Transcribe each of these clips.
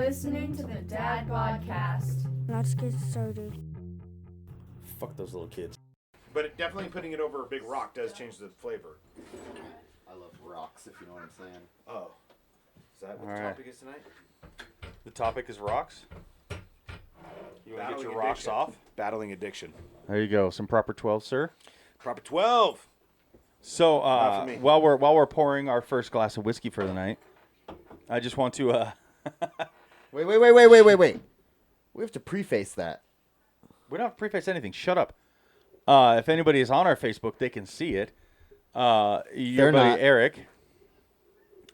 listening to the Dad Podcast. Let's get started. Fuck those little kids. But definitely putting it over a big rock does change the flavor. I love rocks, if you know what I'm saying. Oh. Is that what All the right. topic is tonight? The topic is rocks. You want to get your rocks addiction. off? Battling addiction. There you go. Some proper 12, sir. Proper 12. So Not for me. while we're pouring our first glass of whiskey for the night, I just want to Wait. We have to preface that. we don't have to preface anything. Shut up. If anybody is on our Facebook, they can see it. Your They're buddy not. Eric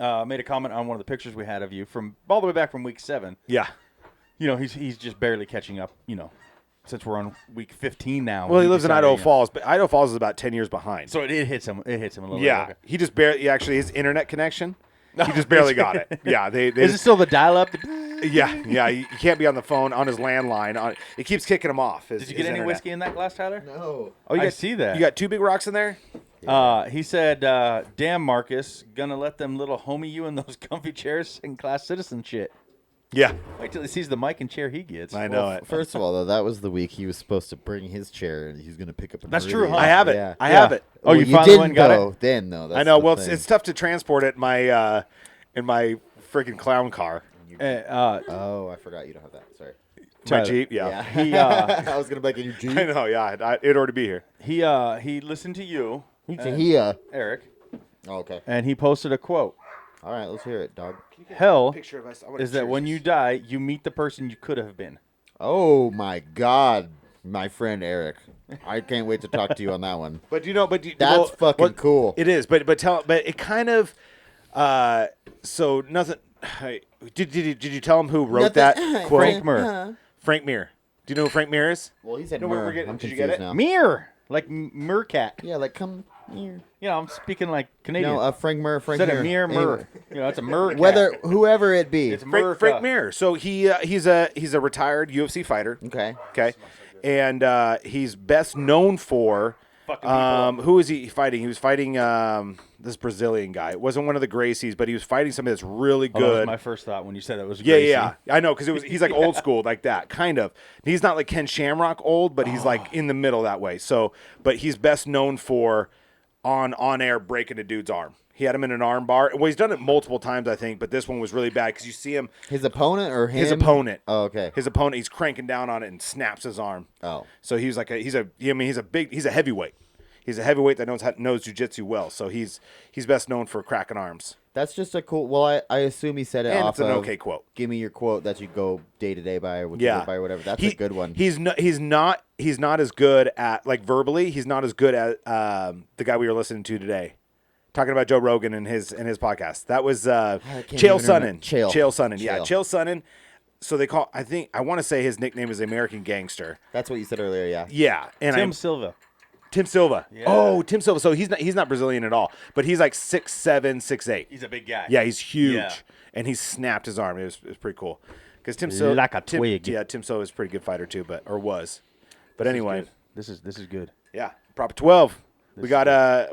made a comment on one of the pictures we had of you from all the way back from week 7. Yeah. You know, he's just barely catching up, you know, since we're on week 15 now. Well, he lives in decided, Idaho you know. Falls, but Idaho Falls is about 10 years behind. So it hits him. It hits him a little yeah. bit. He just barely, actually, his internet connection, he just barely got it. Yeah. They Is it still the dial-up? yeah. You can't be on the phone, on his landline. It keeps kicking him off. Did you get any whiskey in that glass, Tyler? No. Oh, I see that. You got 2 big rocks in there? He said, damn, Marcus, gonna let them little homie you in those comfy chairs second-class citizen shit. Yeah. Wait till he sees the mic and chair he gets. I know it. First of all, though, that was the week he was supposed to bring his chair and he was going to pick up a That's true, Meridian. huh? I have it. Yeah. I have it. Oh, you finally didn't went and got though, it? then, though. That's I know. the Well, thing. it's tough to transport it in my freaking clown car. Oh, I forgot you don't have that. Sorry. My Tyler. Jeep, yeah. He I was going to be like, in your Jeep. I know, yeah. It'd already be here. he listened to you, Eric, Oh, okay. and he posted a quote. All right, let's hear it, dog. Hell Picture of us. I wanna is that cheers when this. you die, you meet the person you could have been. Oh, my God. My friend Eric. I can't wait to talk to you on that one. But you know, That's fucking cool. It is, but it kind of. So nothing. Did you tell him who wrote that quote? Frank Mir. Frank Mir. Do you know who Frank Mir is? Well, he said No, Mer. we're getting- I'm did you confused get it? now. Mir, like Mercat. Yeah, like, come here. You know, I'm speaking like Canadian. No, Frank Mir. Frank Instead of Mir. Mir, Mur. You know, it's a Mercat. Whether whoever it be. It's Frank Mir. So he's a retired UFC fighter. Okay. Okay, and he's best known for. Fucking people. Who is he fighting? He was fighting this Brazilian guy. It wasn't one of the Gracies, but he was fighting somebody that's really Oh, that was good. my first thought when you said it was Yeah, Gracie. yeah, I know, because he's like old school like that, kind of. He's not like Ken Shamrock old, but he's like in the middle that way. So, but he's best known for on air breaking a dude's arm. He had him in an arm bar. Well, he's done it multiple times, I think, but this one was really bad because you see him. His opponent or him? His opponent. Oh, okay. His opponent. He's cranking down on it and snaps his arm. Oh. So he's like he's a heavyweight. He's a heavyweight that knows jiu-jitsu well. So he's best known for cracking arms. That's just a cool. Well, I assume he said it And off it's an of, okay quote. Give me your quote that you go day to day by or what you Yeah, live by or whatever. That's a good one. He's not as good at like verbally. He's not as good at the guy we were listening to today, talking about Joe Rogan and his podcast. That was Chael Sonnen. Chael Sonnen. Yeah, Chael Sonnen. So they call. I want to say his nickname is American Gangster. That's what you said earlier. Yeah. Yeah, and Tim Silva. Tim Silva. Yeah. Oh, Tim Silva. So he's not Brazilian at all, but he's like 6'7", 6'8". He's a big guy. Yeah, he's huge, Yeah. and he snapped his arm. It was pretty cool. Because Tim Silva, Like a twig. Yeah, Tim Silva is a pretty good fighter too, was. But anyway, This is good. yeah, Prop 12. We got a.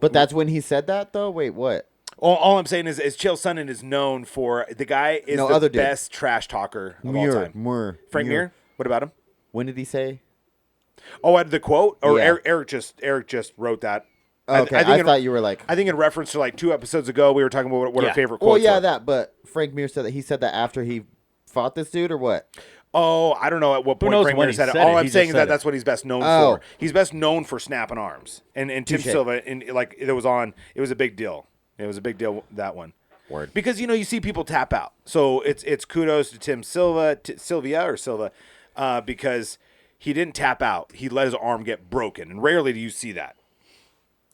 But that's when he said that though. Wait, what? All I'm saying is Chael Sonnen is known for the guy is No, the other dude. best trash talker of all time. Frank Mir. What about him? When did he say? Oh, the quote or Yeah. Eric just wrote that. Okay, I thought you were like. I think in reference to like 2 episodes ago, we were talking about what our favorite quotes Well, yeah, were. that. But Frank Mir said that he said that after he fought this dude or what? Oh, I don't know at what point knows Frank when Mir he said it. said All it, I'm he saying just is that said that's what he's best known Oh. for. He's best known for snapping arms. And Tim Touché. Silva, and like it was a big deal. It was a big deal, that one. Word. Because you see people tap out. So it's kudos to Tim Silva, Silva, because he didn't tap out. He let his arm get broken, and rarely do you see that.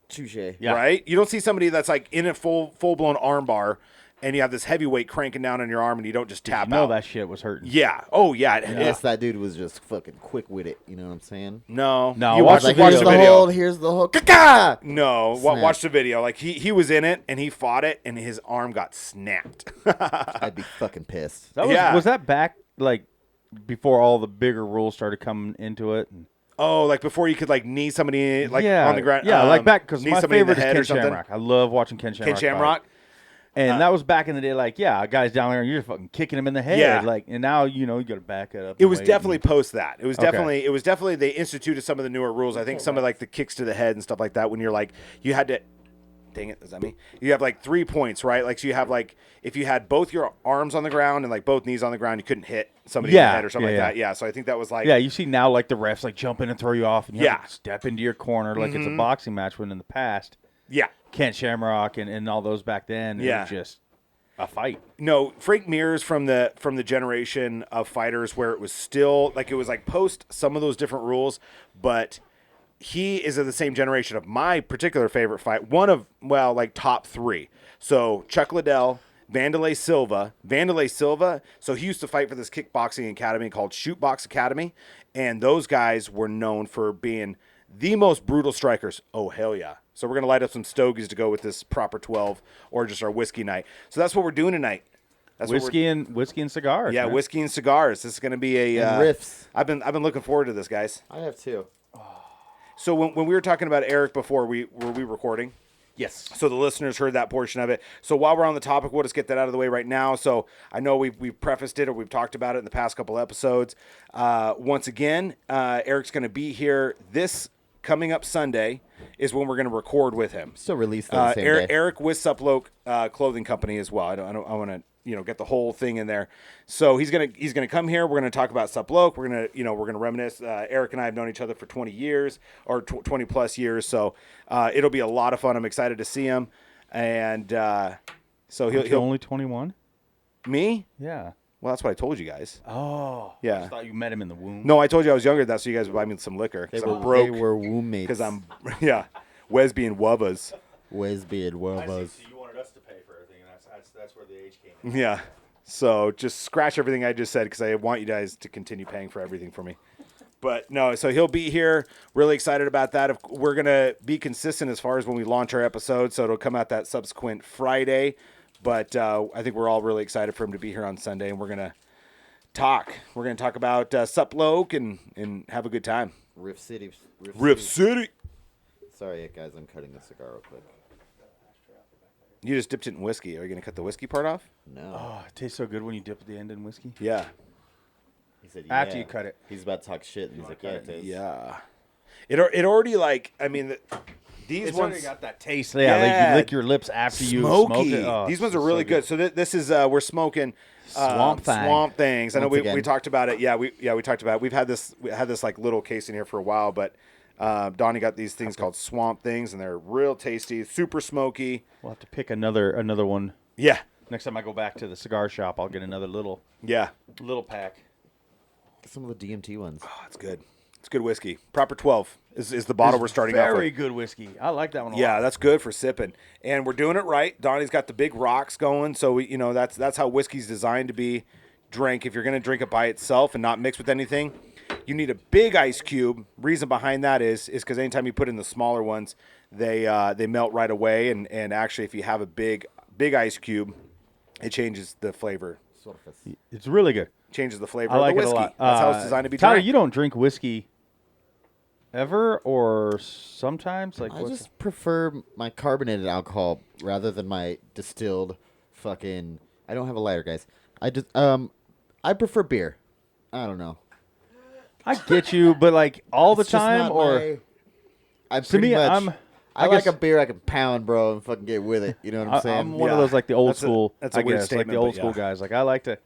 Touche. Yeah. Right? You don't see somebody that's like in a full blown arm bar, and you have this heavyweight cranking down on your arm, and you don't just tap You know out. that shit was hurting. Yeah. Oh yeah. Unless that dude was just fucking quick with it. You know what I'm saying? No. No, You watch watch the watch video. the Here's the video. hold. Here's the hook. Ka-ka! No, Snap. watch the video. Like he was in it and he fought it and his arm got snapped. I'd be fucking pissed. That was, Yeah. was that back like before all the bigger rules started coming into it? Oh, like before you could like knee somebody like on the ground. Yeah, like back because knee my somebody in the favorite is head Ken or something. Shamrock. I love watching Ken Shamrock. Ken Shamrock. And that was back in the day, like, yeah, a guy's down there and you're fucking kicking him in the head. Yeah. Like, and now, you got to back it up. It was definitely post that. It was Okay. definitely they instituted some of the newer rules. I think some of like the kicks to the head and stuff like that when you're like, you had to, dang it, is that me? You have like 3 points, right? Like, so you have like, if you had both your arms on the ground and like both knees on the ground, you couldn't hit somebody in the head or something like that. Yeah. So I think that was like. Yeah, you see now like the refs like jump in and throw you off and you have Yeah. to step into your corner like it's a boxing match when in the past, Yeah. Kent Shamrock and all those back then, it was just a fight. No, Frank Mir's from the generation of fighters where it was still like it was like post some of those different rules, but he is of the same generation of my particular favorite fight. One of like top 3. So Chuck Liddell, Vanderlei Silva. So he used to fight for this kickboxing academy called Shoot Box Academy, and those guys were known for being the most brutal strikers. Oh, hell yeah. So we're going to light up some stogies to go with this proper 12 or just our whiskey night. So that's what we're doing tonight. That's whiskey and cigars. Yeah, man. whiskey and cigars. This is going to be a riffs. I've been looking forward to this, guys. I have too. So when we were talking about Eric before, were we recording? Yes. So the listeners heard that portion of it. So while we're on the topic, we'll just get that out of the way right now. So I know we've prefaced it or we've talked about it in the past couple episodes. Once again, Eric's going to be here this coming up Sunday is when we're going to record with him. Still released the same day. Eric with Suploke Clothing Company as well. I want to get the whole thing in there. So he's gonna come here. We're gonna talk about Suploke. We're gonna reminisce. Eric and I have known each other for 20 years or 20 plus years. So it'll be a lot of fun. I'm excited to see him. And so he'll only 21. Me? Yeah. Well, that's what I told you guys. Oh. Yeah. I just thought you met him in the womb. No, I told you I was younger than that, so you guys would buy me some liquor because I'm broke. They were womb mates. Because I'm Wesby and Wubbas. Wesby and Wubbas. So you wanted us to pay for everything, and that's where the age came in. Yeah. So just scratch everything I just said because I want you guys to continue paying for everything for me. But no, so he'll be here. Really excited about that. We're going to be consistent as far as when we launch our episode, so it'll come out that subsequent Friday. But I think we're all really excited for him to be here on Sunday, and we're going to talk. We're going to talk about Suploke and have a good time. Riff City. Riff City. Sorry, guys, I'm cutting the cigar real quick. You just dipped it in whiskey. Are you going to cut the whiskey part off? No. Oh, it tastes so good when you dip at the end in whiskey. Yeah. He said, After you cut it. He's about to talk shit, and he's like, yeah, it tastes. Yeah. It already, like, I mean, these It's ones already got that taste. Yeah, like you lick your lips after you smoke smoky. it. Oh, These ones are so really good. So this is we're smoking Swamp Thang. Swamp Things. I know Once we again. talked about it. Yeah, we talked about it. We had this like little case in here for a while, but Donnie got these things called Swamp Things, and they're real tasty, super smoky. We'll have to pick another one. Yeah, Next time I go back to the cigar shop, I'll get another little pack. Some of the DMT ones. oh, it's good. It's good whiskey. Proper 12 is the bottle we're starting off with. Very good whiskey. I like that one a lot. Yeah, that's good for sipping, and we're doing it right. Donnie's got the big rocks going, so we, that's how whiskey's designed to be drank. If you're gonna drink it by itself and not mix with anything, you need a big ice cube. Reason behind that is because anytime you put in the smaller ones, they melt right away, and actually, if you have a big ice cube, it changes the flavor. It's really good. Changes the flavor I like of the it a whiskey. lot. That's how it's designed to be Tyler, drank. you don't drink whiskey ever or sometimes? Like, I what's just prefer my carbonated alcohol rather than my distilled fucking. I don't have a lighter, guys. I prefer beer. I don't know. I get you, but like all the It's just time, not or I'm to pretty me, much. I guess- like a beer I can pound, bro, and fucking get with it. You know what I'm saying? I'm one of Yeah. those like the old That's a- school. that's a I weird guess, like statement, the old but school yeah. guys. Like I like to.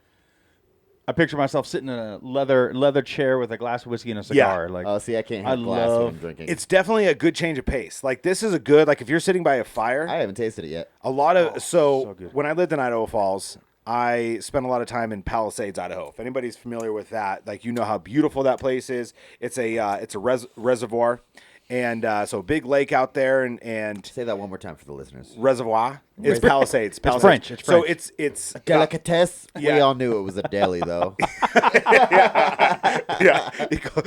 I picture myself sitting in a leather chair with a glass of whiskey and a cigar. Like Oh, see, I can't I have glass when love- I'm drinking. It's definitely a good change of pace. Like this is a good, like if you're sitting by a fire. I haven't tasted it yet. A lot of so good. when I lived in Idaho Falls, I spent a lot of time in Palisades, Idaho. If anybody's familiar with that, like you know how beautiful that place is. It's a reservoir, and so a big lake out there, and Say that one more time for the listeners. reservoir. It's Palisades. Palisades. French. It's So French. it's Delicatesse. We Yeah. all knew it was a deli, though. yeah. He called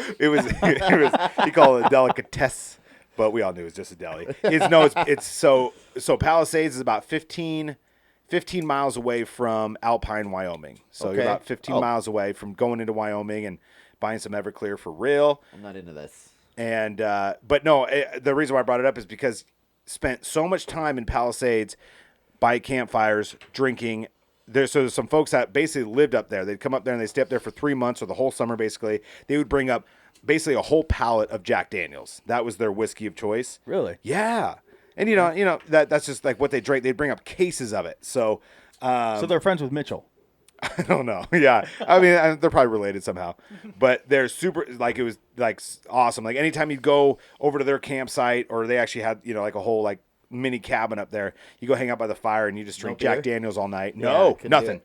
it a delicatesse, but we all knew it was just a deli. It's so Palisades is about 15 miles away from Alpine, Wyoming. So you're Okay. about 15 miles away from going into Wyoming and buying some Everclear for real. I'm not into this. And but no, the reason why I brought it up is because spent so much time in Palisades by campfires, drinking. There's some folks that basically lived up there. They'd come up there and they'd stay up there for 3 months or the whole summer, basically. They would bring up basically a whole pallet of Jack Daniels. That was their whiskey of choice. Really? Yeah. And, that's just like what they drank. They'd bring up cases of it. So, So they're friends with Mitchell. I don't know. Yeah. I mean, they're probably related somehow. But they're super, like, it was, like, awesome. Like, anytime you'd go over to their campsite, or they actually had, like, a whole, like, mini cabin up there, you go hang out by the fire and you just drink Jack Daniels all night. No, nothing.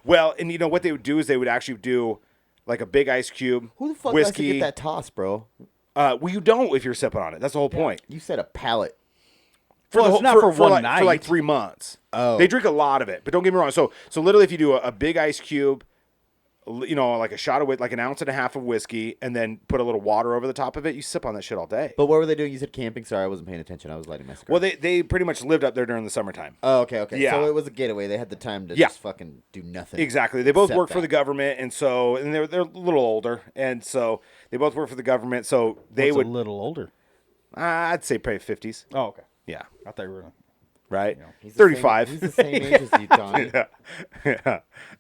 Well, and, what they would do is they would actually do, like, a big ice cube, Who the fuck whiskey. likes to get that toss, bro? Well, you don't if you're sipping on it. That's the whole point. You said a pallet. Well, it's not for one night. For like 3 months. Oh. They drink a lot of it, but don't get me wrong. So literally, if you do a big ice cube, like a shot of like an ounce and a half of whiskey, and then put a little water over the top of it, you sip on that shit all day. But what were they doing? You said camping. Sorry, I wasn't paying attention. I was lighting my cigar. Well, they pretty much lived up there during the summertime. Oh, okay. Yeah. So it was a getaway. They had the time to just fucking do nothing. Exactly. They both Except work for the government, and they're a little older, and so they both work for the government. So they What's would a little older. I'd say probably 50s. Oh, okay. Yeah. I thought you were. Right. He's the 35. He's the same age as you, Johnny. Yeah.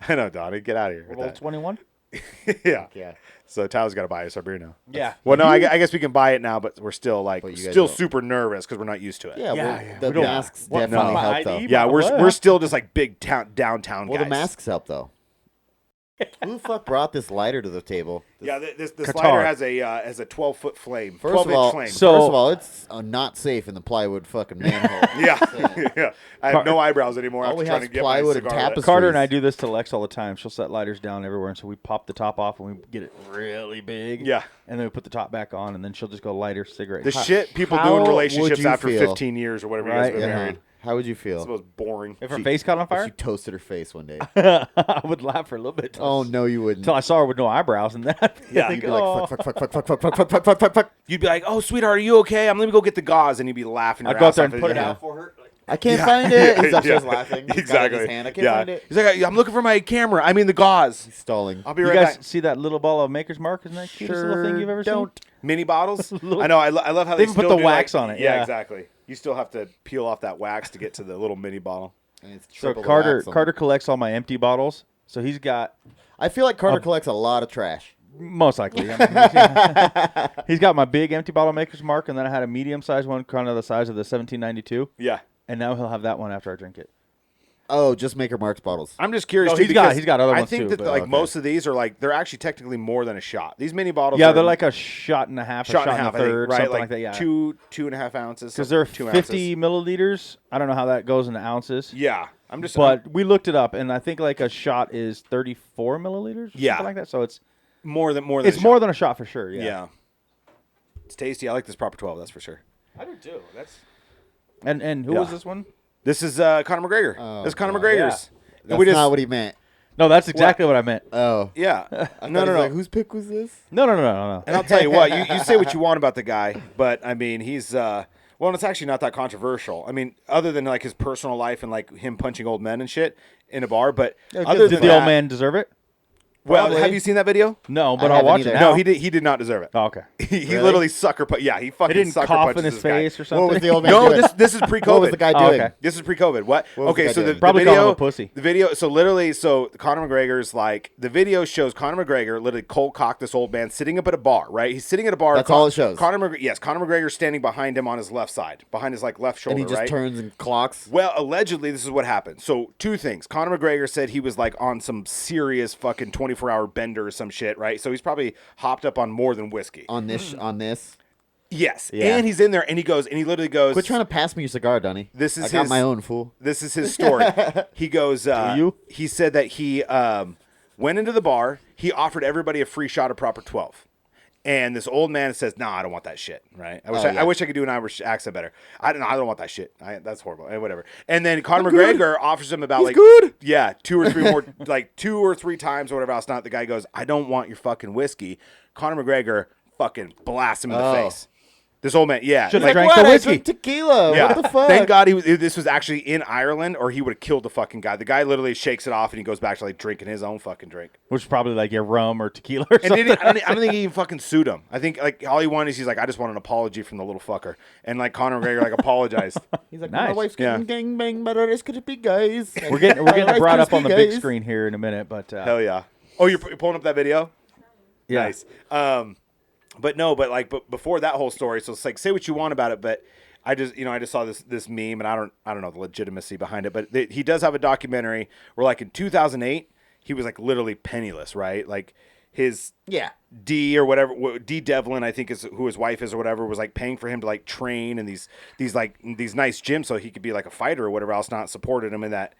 I know, Donnie. Get out of here. with Well, that. 21. Yeah. Yeah. So Tyler's got to buy us our beer now. Yeah. Well, no, I guess we can buy it now, but we're still But you guys still don't. super nervous because we're not used to it. Yeah. Yeah, Well, yeah. the We don't- masks What, definitely my help ID? though. Yeah, What? we're still just like big downtown Well, guys. the masks help though. Who the fuck brought this lighter to the table? Yeah, this Qatar. lighter has a 12-foot flame. First 12 of all, inch flame. So- first of all, it's not safe in the plywood fucking manhole. yeah, yeah. I have no eyebrows anymore All after we trying have to is get my plywood and cigar lit. tapestry. Carter and I do this to Lex all the time. She'll set lighters down everywhere, and so we pop the top off and we get it really big. Yeah. And then we put the top back on, and then she'll just go lighter cigarette. The shit people do how in would relationships you after feel? 15 years or whatever you Right, guys have been yeah. married. How would you It's the feel most boring. If her face caught on if fire, you toasted her face one day? I would laugh for a little bit. Oh no, you wouldn't. Until I saw her with no eyebrows, and that. Yeah. You'd be like, oh. fuck, fuck, fuck, fuck, fuck, fuck, fuck, fuck, fuck, fuck, fuck. You'd be like, "Oh, sweetheart, are you okay? Let me go get the gauze," and you'd be laughing. I'd your go out ass there off and at put the it end. out for her. Like, I can't find it. He's upstairs laughing. He's got it in Exactly. his hand. I can't yeah. find it. He's like, "I'm looking for my camera. I mean the gauze. He's stalling. I'll be you right guys back." see that little ball of Maker's Mark? Isn't that the cutest little thing you've ever don't. Mini bottles. Little- I know. I love how They they even put still the do, wax like- on it, Yeah, yeah. exactly. You still have to peel off that wax to get to the little mini bottle. And it's seen? So triple the Carter wax on Carter it. collects all my empty bottles. So he's got I feel like Carter collects a lot of trash. most likely. I mean, he's got my big empty bottle Maker's Mark, and then I had a medium-sized one, kind of the size of the 1792, Yeah. and now he'll have that one after I drink it. Oh, just Maker Mark's bottles. I'm just curious. No, too, he's got because other I ones think too, that but like okay. most of these are like they're actually technically more than a shot. These mini bottles. Yeah, are they're like a shot and a half, shot and a half, a I think, third, right? something like that. Yeah, 2.5 ounces. because they're 2 50 ounces. milliliters. I don't know how that goes into ounces. Yeah, I'm just. But we looked it up, and I think like a shot is 34 milliliters. Or Yeah. something like that. So it's more than it's a more shot. than a shot for sure. Yeah. Yeah. It's tasty. I like this proper 12. That's for sure. I do too. That's and who Yeah. was this one? This is Conor McGregor. Oh, this is Conor God. McGregor's. And That's we just, not what he meant. No, that's exactly what I meant. Oh. yeah. I thought no, he was no. like, whose pick was this? No. And I'll tell you what, you say what you want about the guy, but I mean, he's well, it's actually not that controversial. I mean, other than like his personal life and like him punching old men and shit in a bar, but other Did than the that, old man deserve it? well, Probably. have you seen that video? No, but I I'll haven't watch either. it now. No, he did not deserve it. Oh, okay. He Really? literally sucker punch. Yeah, he fucking It didn't sucker cough punches in his this guy. face or something. What was the old man No, doing? this is pre-COVID. What was the guy Oh, doing? okay. This is pre-COVID. What? What was the Okay, guy so doing? the Probably call him video, a pussy. the video. So literally, so Conor McGregor's like the video shows Conor McGregor literally cold cock this old man sitting up at a bar. Right, he's sitting at a bar. That's all it shows. Conor McGregor standing behind him on his left side, behind his like left shoulder. And he just right? turns and clocks. Well, allegedly, this is what happened. So, two things. Conor McGregor said he was like on some serious fucking 24-hour bender or some shit, right? So he's probably hopped up on more than whiskey. On this. Yes. Yeah. And he's in there and he literally goes, Quit trying to pass me your cigar, Donnie. This is I got his- my own, fool. This is his story. He goes, you? He said that he went into the bar. He offered everybody a free shot of Proper 12. And this old man says, "No, I don't want that shit." Right? I wish I could do an Irish accent better. I don't want that shit. That's horrible. Whatever. And then Conor McGregor offers him about He's good. Yeah, 2 or 3 more, like 2 or 3 times or whatever else. Not the guy goes, "I don't want your fucking whiskey." Conor McGregor fucking blasts him in the face. This old man, yeah. Should've Like, drank what? the I whiskey. drink tequila. yeah. What the fuck? Thank God this was actually in Ireland, or he would have killed the fucking guy. The guy literally shakes it off and he goes back to like drinking his own fucking drink. Which is probably like your rum or tequila or And something. I don't think he even fucking sued him. I think like all he wanted is he's like, I just want an apology from the little fucker. And like Conor McGregor like apologized. He's like, Nice. my wife's getting Yeah. gangbanged by the Rice Krispie guys. We're getting Rice brought up Krispie on the big guys. screen here in a minute, but Hell yeah. Oh, you're pulling up that video? yeah. Nice. But before that whole story, so it's like, say what you want about it, but I just saw this meme, and I don't know the legitimacy behind it, but he does have a documentary where like in 2008 he was like literally penniless, right? Like his D or whatever, D Devlin, I think is who his wife is or whatever, was like paying for him to like train in these nice gyms so he could be like a fighter or whatever else, not supported him in that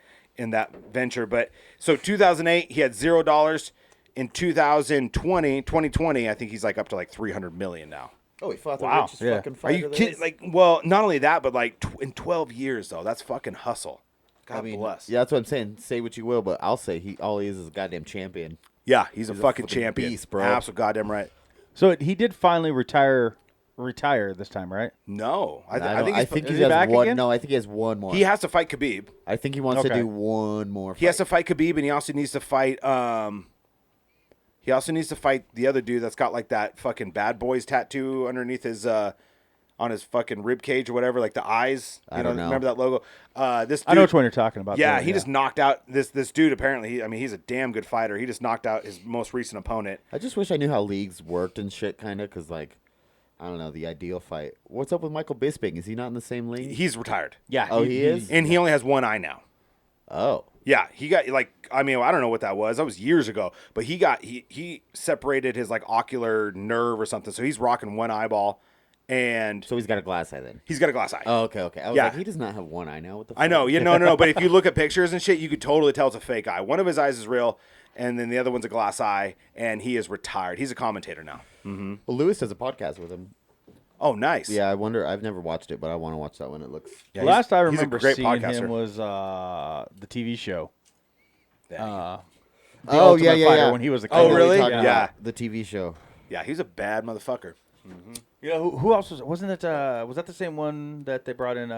venture. But so 2008 he had $0. In 2020, I think he's like up to like 300 million now. Oh, he fought the Wow. richest Yeah. fucking Are fighter you there kidding? is. Like, well, not only that, but like in 12 years though, that's fucking hustle. God I mean, bless. yeah, that's what I'm saying. Say what you will, but I'll say all he is a goddamn champion. Yeah, he's a fucking fucking champion, beast, bro. Absolute goddamn right. So he did finally retire this time, right? No, I I think Is he he back has one. again? No, I think he has one more. he has to fight Khabib. I think he wants to Okay. do one more. He has to fight Khabib, and he also needs to fight. He also needs to fight the other dude that's got like that fucking Bad Boys tattoo underneath his on his fucking rib cage or whatever, like the eyes. I don't know. Remember that logo? This dude, I know which one you're talking about. Yeah, there, he just knocked out this dude. Apparently, he's a damn good fighter. He just knocked out his most recent opponent. I just wish I knew how leagues worked and shit, kind of, because like, I don't know, the ideal fight. What's up with Michael Bisping? Is he not in the same league? He's retired. Yeah. Oh, he is? And he only has one eye now. Oh, Yeah, he got like I don't know what that was. That was years ago. But he separated his like ocular nerve or something. So he's rocking one eyeball, and so he's got a glass eye then. he's got a glass eye. Oh, okay. I was Yeah. like, he does not have one eye now. What the fuck? I know. Yeah, no. But if you look at pictures and shit, you could totally tell it's a fake eye. One of his eyes is real, and then the other one's a glass eye. And he is retired. He's a commentator now. Well, Lewis does a podcast with him. Oh, nice. Yeah, I wonder. I've never watched it, but I want to watch that one. It looks. Yeah, Last I he's a remember great seeing podcaster. him was the TV show. The Oh, Ultimate yeah. Fighter when he was a kid. Oh, I know really? you're talking Yeah. about the TV show. Yeah, he's a bad motherfucker. You know who else wasn't it? Was that the same one that they brought in?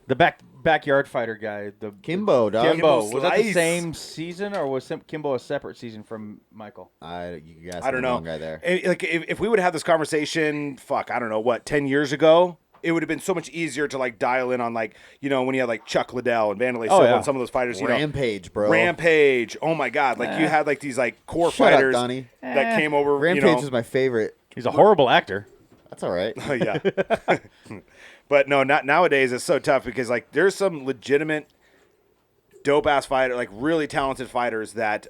The backyard fighter guy, the Kimbo, dog. Kimbo. Kimbo Was that the Slice. same season, or was Kimbo a separate season from Michael? You guys I don't know. Wrong guy there. Like if we would have had this conversation, I don't know what, 10 years ago, it would have been so much easier to like dial in on like when you had like Chuck Liddell and Vanderlei Silva yeah. and some of those fighters. Rampage, bro. Rampage. Oh my God! Like you had like these like core Shut up, fighters Donnie. that came over. Rampage is my favorite. He's a horrible actor. That's all right. Oh yeah. But no, not nowadays. It's so tough because like there's some legitimate dope ass fighter, like really talented fighters that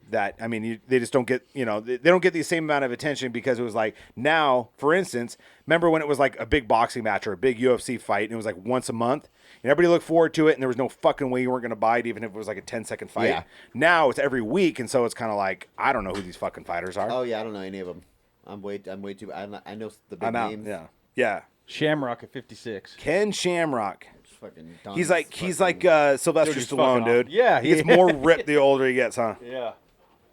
they just don't get they don't get the same amount of attention because it was like now, for instance, remember when it was like a big boxing match or a big UFC fight and it was like once a month and everybody looked forward to it and there was no fucking way you weren't going to buy it even if it was like a 10-second fight. Yeah. Now it's every week and so it's kind of like I don't know who these fucking fighters are. Oh yeah, I don't know any of them. I'm way too. I know the big I'm out. names. Yeah. Shamrock at 56. Ken Shamrock. Fucking He's Donnie's like fucking- Sylvester Dude, he's Stallone, fucking dude. awesome. Yeah, he gets more ripped the older he gets, huh? Yeah,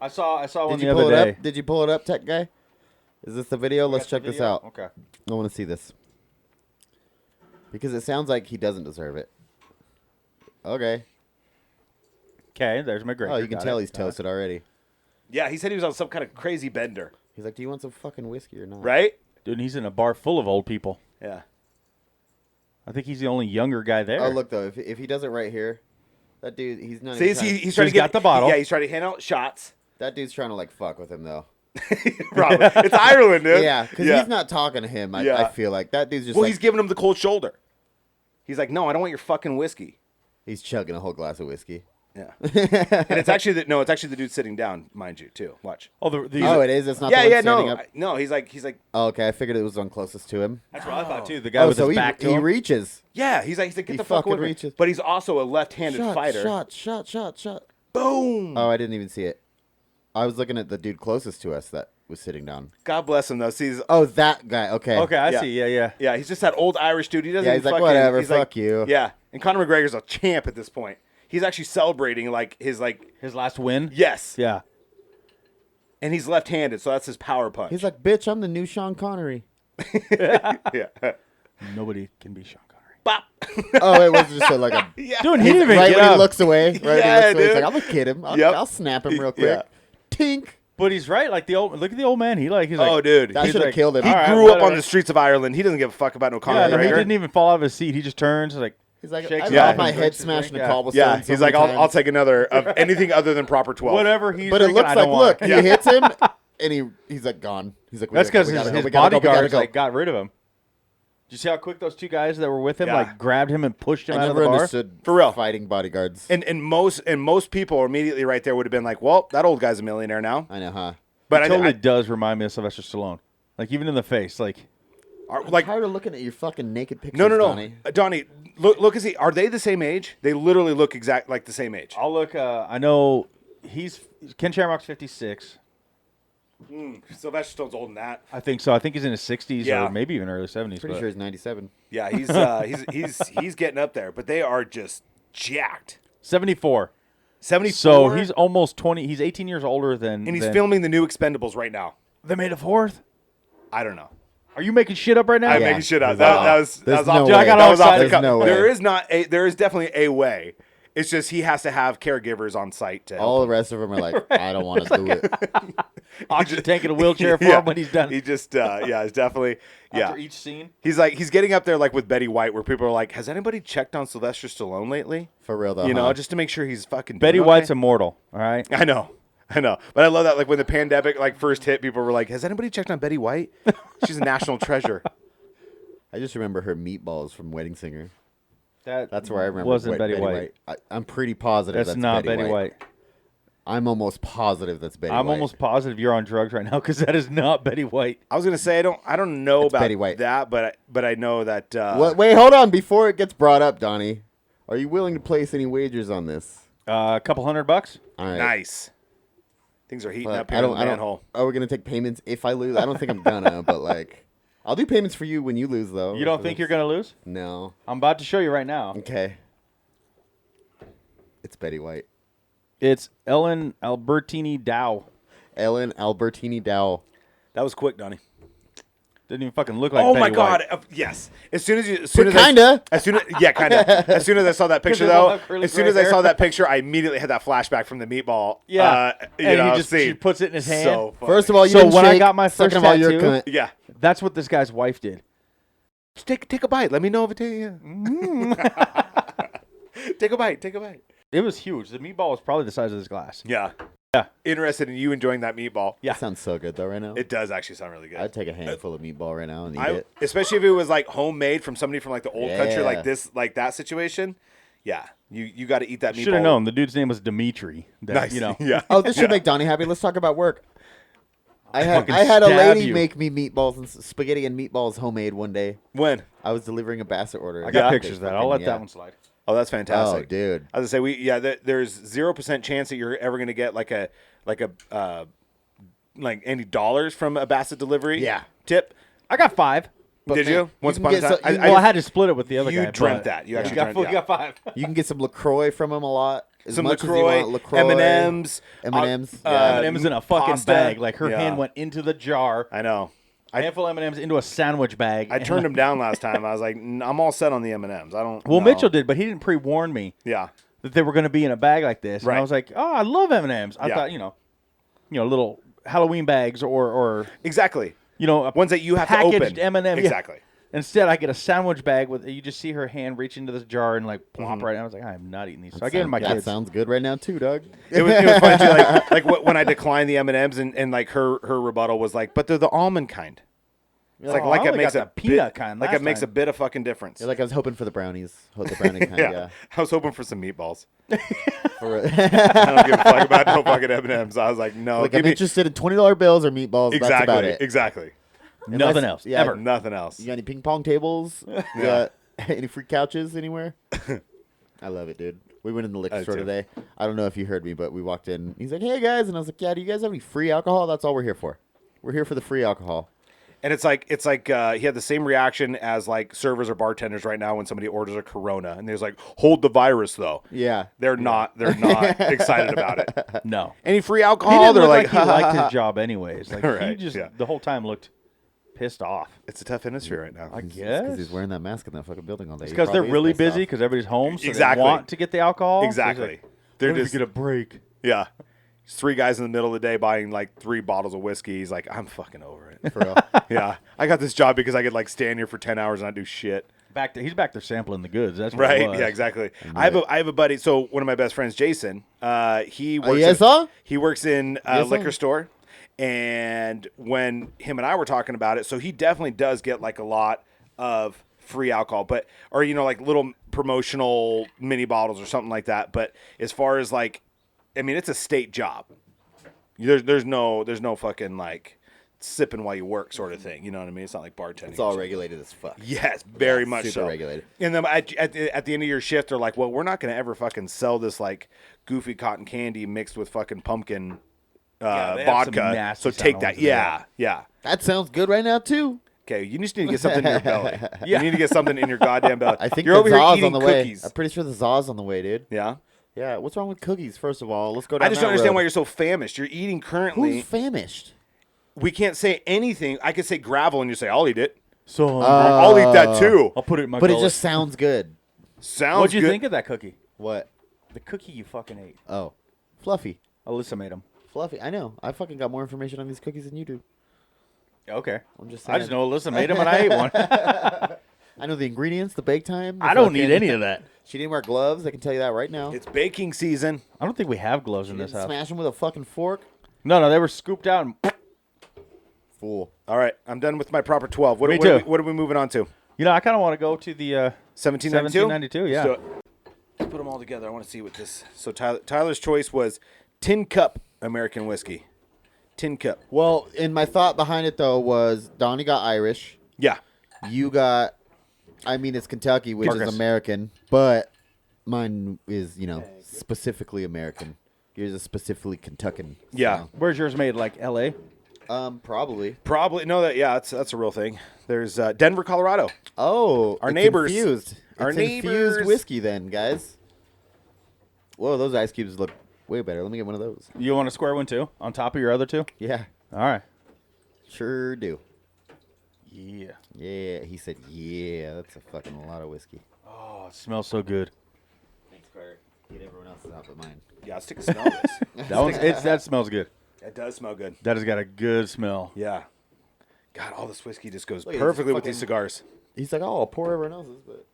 I saw one Did the you pull other it day. up? Did you pull it up, tech guy? Is this the video? Let's check this out. Okay. I want to see this because it sounds like he doesn't deserve it. Okay. Okay, there's McGregor. Oh, you can Got tell it. he's toasted already. Yeah, he said he was on some kind of crazy bender, He's like, "Do you want some fucking whiskey or not?" right? Dude, he's in a bar full of old people. Yeah. I think he's the only younger guy there. Oh, look though, if he does it right here, that dude, he's not. See, Even trying, he's So trying he's to get got the bottle. Yeah, he's trying to hand out shots. that dude's trying to like fuck with him though. Probably. It's Ireland, dude. Yeah, because he's not talking to him. I Yeah. feel like that dude's just Well, like he's giving him the cold shoulder. He's like, no, I don't want your fucking whiskey. he's chugging a whole glass of whiskey. Yeah. And it's actually the dude sitting down, mind you, too. Watch. Oh, Oh, it is. It's not. Yeah, the one yeah, standing no, Up? no. He's like, Oh, okay, I figured it was the one closest to him. That's what I thought too. The guy with so his back to he him. reaches. yeah. He's like, get He the fuck fucking away from me. reaches. But he's also a left-handed fighter. Shot. Boom. Oh, I didn't even see it. I was looking at the dude closest to us that was sitting down. God bless him though. See, he's, Oh, that guy. Okay. Okay, I Yeah. see. Yeah. yeah, he's just that old Irish dude. He doesn't. Yeah, even he's like, fucking, whatever, he's like- fuck you. Yeah, and Conor McGregor's a champ at this point. He's actually celebrating like his His last win. yes. Yeah. and he's left-handed, so that's his power punch. He's like, bitch, I'm the new Sean Connery. yeah. Nobody can be Sean Connery. Bop. Oh, it was just like a... Yeah. Dude, he didn't even right get when up. he looks away. Right when he Yeah, looks away, he's dude. like, I'm going to kid him. Yep. I'll snap him real quick. Yeah. Tink. But he's right. Like look at the old man. He's like, Oh, dude. That he's should have like, killed him. He all right, grew up whatever. on the streets of Ireland. He doesn't give a fuck about no Conor Yeah, and he McGregor. didn't even fall out of his seat. He just turns like. He's like, shakes I his got head my and head drinks his smashed in drink. a Yeah. cobblestone. Yeah, so he's many like, I'll times. take another of anything other than proper 12. Whatever he's But it drinking, looks I like, don't want. look, he hits him, and he's like gone. He's like, That's because his we gotta bodyguards go. like got rid of him. Did you see how quick those two guys that were with him Yeah. like grabbed him and pushed him I out of never the bar? understood For real. fighting bodyguards. And most people immediately right there would have been like, well, that old guy's a millionaire now. I know, huh? But It totally does remind me of Sylvester Stallone. Like even in the face, like I'm like tired of looking at your fucking naked pictures, no, Donnie. Donnie, look and see. Are they the same age? They literally look exact like the same age. I'll look. I know Ken Shamrock's 56. Sylvester Stallone's older than that. I think so. I think he's in his 60s Yeah. or maybe even early 70s. Pretty but sure he's 97. Yeah, he's getting up there, but they are just jacked. 74. 74. So he's almost 20. He's 18 years older than. and he's than, filming the new Expendables right now. They made a fourth. I don't know. Are you making shit up right now? I'm Yeah. making shit up. There's That was There's off no the- way. that was off the There's cuff. no way. There is definitely a way. It's just he has to have caregivers on site to help All him. the rest of them are like, I don't want to do it. Oxygen tank in a wheelchair for Yeah. him when he's done. He just it's definitely After each scene. He's getting up there like with Betty White, where people are like, has anybody checked on Sylvester Stallone lately? For real, though. You know, huh? just to make sure he's fucking. Betty doing White's okay. immortal. All right. I know, but I love that. Like when the pandemic first hit, people were like, has anybody checked on Betty White? She's a national treasure. I just remember her meatballs from Wedding Singer. That's where I remember. Wasn't Betty White. I'm pretty positive That's not Betty White. I'm almost positive that's Betty White. I'm almost positive you're on drugs right now because that is not Betty White. I was gonna say I don't know It's about Betty White. that, but I know that. Wait, hold on. Before it gets brought up, Donnie, are you willing to place any wagers on this? A couple $100. All right. Nice. Things are heating But up here in the manhole. Are we gonna take payments if I lose? I don't think I'm gonna, but like, I'll do payments for you when you lose, though. You don't think you're gonna lose? No. I'm about to show you right now. Okay. It's Betty White. It's Ellen Albertini Dow. Ellen Albertini Dow. That was quick, Donnie. Didn't even fucking look like Oh Betty my God! White. Yes. As soon as kinda. kinda. As soon as I saw that picture, they all though, have curly as soon gray as I hair. saw that picture, I immediately had that flashback from the meatball. Yeah. And see. she puts it in his hand. So funny. First of all, you So didn't when I shake. got my first Second of all, you're tattoo- cunt. yeah. That's what this guy's wife did. Take a bite. Let me know if it. Take a bite. Take a bite. It was huge. The meatball was probably the size of this glass. Yeah. Yeah. Interested in you enjoying that meatball. Yeah. That sounds so good though right now. It does actually sound really good. I'd take a handful of meatball right now and eat it. Especially if it was like homemade from somebody from like the old country, Yeah. like that situation. Yeah, you got to eat that meatball. Should have known. The dude's name was Dimitri. That, Nice. You know. Yeah. Oh, this should make Donnie happy. Let's talk about work. I fucking had a stab lady you. make me meatballs and spaghetti and meatballs homemade one day. When? I was delivering a Bassett order. I got Yeah. pictures of that. I'll let that one slide. Oh, that's fantastic. Oh, dude. I was gonna say there's 0% chance that you're ever gonna get like any dollars from a Bassett delivery. Yeah. Tip. I got 5. But Did man, you? Once can upon a get time. so- Well, I had to split it with the other guy. You dreamt but that. You you actually got, dreamt. you got 5. You can get some LaCroix from them a lot. As Some much LaCroix, as you want. LaCroix, M&M's, M&M's. M&M's in a fucking pasta. bag. Like her Yeah. hand went into the jar. I know. A handful of M&M's into a sandwich bag. I turned him down last time. I was like, I'm all set on the M&Ms. I don't. Well, no. Mitchell did, but he didn't pre-warn me Yeah. that they were going to be in a bag like this. And Right. I was like, oh, I love M&M's. I Yeah. thought, little Halloween bags or Exactly. a Ones that you have to open. packaged M&M. Yeah. Exactly. Instead, I get a sandwich bag with you just see her hand reach into this jar and like Mm-hmm. plop right. And I was like, I am not eating these. So I gave them to my That kids. sounds good right now too, Doug. It was funny too. Like when I declined the M&Ms and like her rebuttal was like, but they're the almond kind. It's Oh, I like it only makes got a the peanut bit, kind like last it makes a time. bit of fucking difference. You're like, I was hoping for the brownies. The brownie kind, yeah. I was hoping for some meatballs. For- I don't give a fuck about no fucking M&Ms. I was like, no, like, give I'm me interested in $20 bills or meatballs. exactly, That's about it. exactly. Nothing else. yeah, Ever. Nothing else. You got any ping pong tables? You got any free couches anywhere? I love it, dude. We went in the liquor I do store too. today. I don't know if you heard me, but we walked in. He's like, hey, guys. And I was like, yeah, do you guys have any free alcohol? That's all we're here for. We're here for the free alcohol. And it's like he had the same reaction as like servers or bartenders right now when somebody orders a Corona, and there's like, hold the virus though. Yeah. They're not excited about it. No. Any free He alcohol? didn't They're look like, like he liked his job anyways. Like he Right, just yeah. the whole time looked pissed off. It's a tough industry right now. I Because guess he's wearing that mask in that fucking building all day. it's He because they're probably is really pissed off. busy because everybody's home, so Exactly. they want to get the alcohol. Exactly. So he's like, They're "Let me just get a break. yeah. There's 3 guys in the middle of the day buying like 3 bottles of whiskey. He's like, I'm fucking over it. For real. Yeah, I got this job because I could like stand here for 10 hours and not do shit. He's back there sampling the goods. That's what Right? It was. Yeah, exactly. I have a buddy. So one of my best friends, Jason. He works. yes, sir? He works in a Yes, sir? liquor store, and when him and I were talking about it, so he definitely does get like a lot of free alcohol, or like little promotional mini bottles or something like that. But as far as like, I mean, it's a state job. There's no fucking like sipping while you work sort of thing. You know what I mean? It's not like bartending. It's all regulated as fuck. Yes, very much super so. regulated. And then at the end of your shift, they're like, well, we're not going to ever fucking sell this like goofy cotton candy mixed with fucking pumpkin they have some vodka. nasty So take sound that. ones in there. Yeah. That sounds good right now, too. Okay, you just need to get something in your belly. You need to get something in your goddamn belly. I think you're the over here Zaw's eating on the way. cookies. I'm pretty sure the Zaw's on the way, dude. Yeah. Yeah, what's wrong with cookies, first of all? Let's go down I just that don't understand road. why you're so famished. You're eating currently. Who's famished? We can't say anything. I could say gravel, and you say, I'll eat it. So I'll eat that too. I'll put it in my But it gullet. just sounds good. Sounds What'd you good. think of that cookie? What? The cookie you fucking ate. Oh. Fluffy. Alyssa made them. Fluffy. I know. I fucking got more information on these cookies than you do. Okay. I'm just I saying. just know Alyssa made them and I ate one. I know the ingredients, the bake time. the I don't need fucking- any of that. She didn't wear gloves. I can tell you that right now. It's baking season. I don't think we have gloves in She this didn't house. smash them with a fucking fork. No, they were scooped out and Fool. All right, I'm done with my proper 12. Me What too. are we moving on to? I kind of want to go to the 1792? 1792, yeah. Let's put them all together. I want to see what this. So Tyler's choice was Tin Cup American whiskey. Tin Cup. Well, and my thought behind it, though, was Donnie got Irish. Yeah. You got, it's Kentucky, which Marcus. is American, but mine is, specifically American. Yours is specifically Kentuckan. Yeah. Where's yours made? Like L.A.? Probably. Probably. No, that's a real thing. There's Denver, Colorado. Oh, Our it's neighbors. Infused. Our It's neighbors. infused whiskey then, guys. Whoa, those ice cubes look way better. Let me get one of those. You want a square one too? On top of your other two? Yeah, All right. sure do. Yeah. Yeah, he said, yeah, that's a fucking lot of whiskey. Oh, it smells so good. Thanks, Carter. Get everyone else's out but mine. Yeah, let's take a smell of this. That smells good. It does smell good. That has got a good smell. Yeah. God, all this whiskey just goes Look at perfectly this with these fucking- cigars. He's like, oh, I'll pour everyone else's, but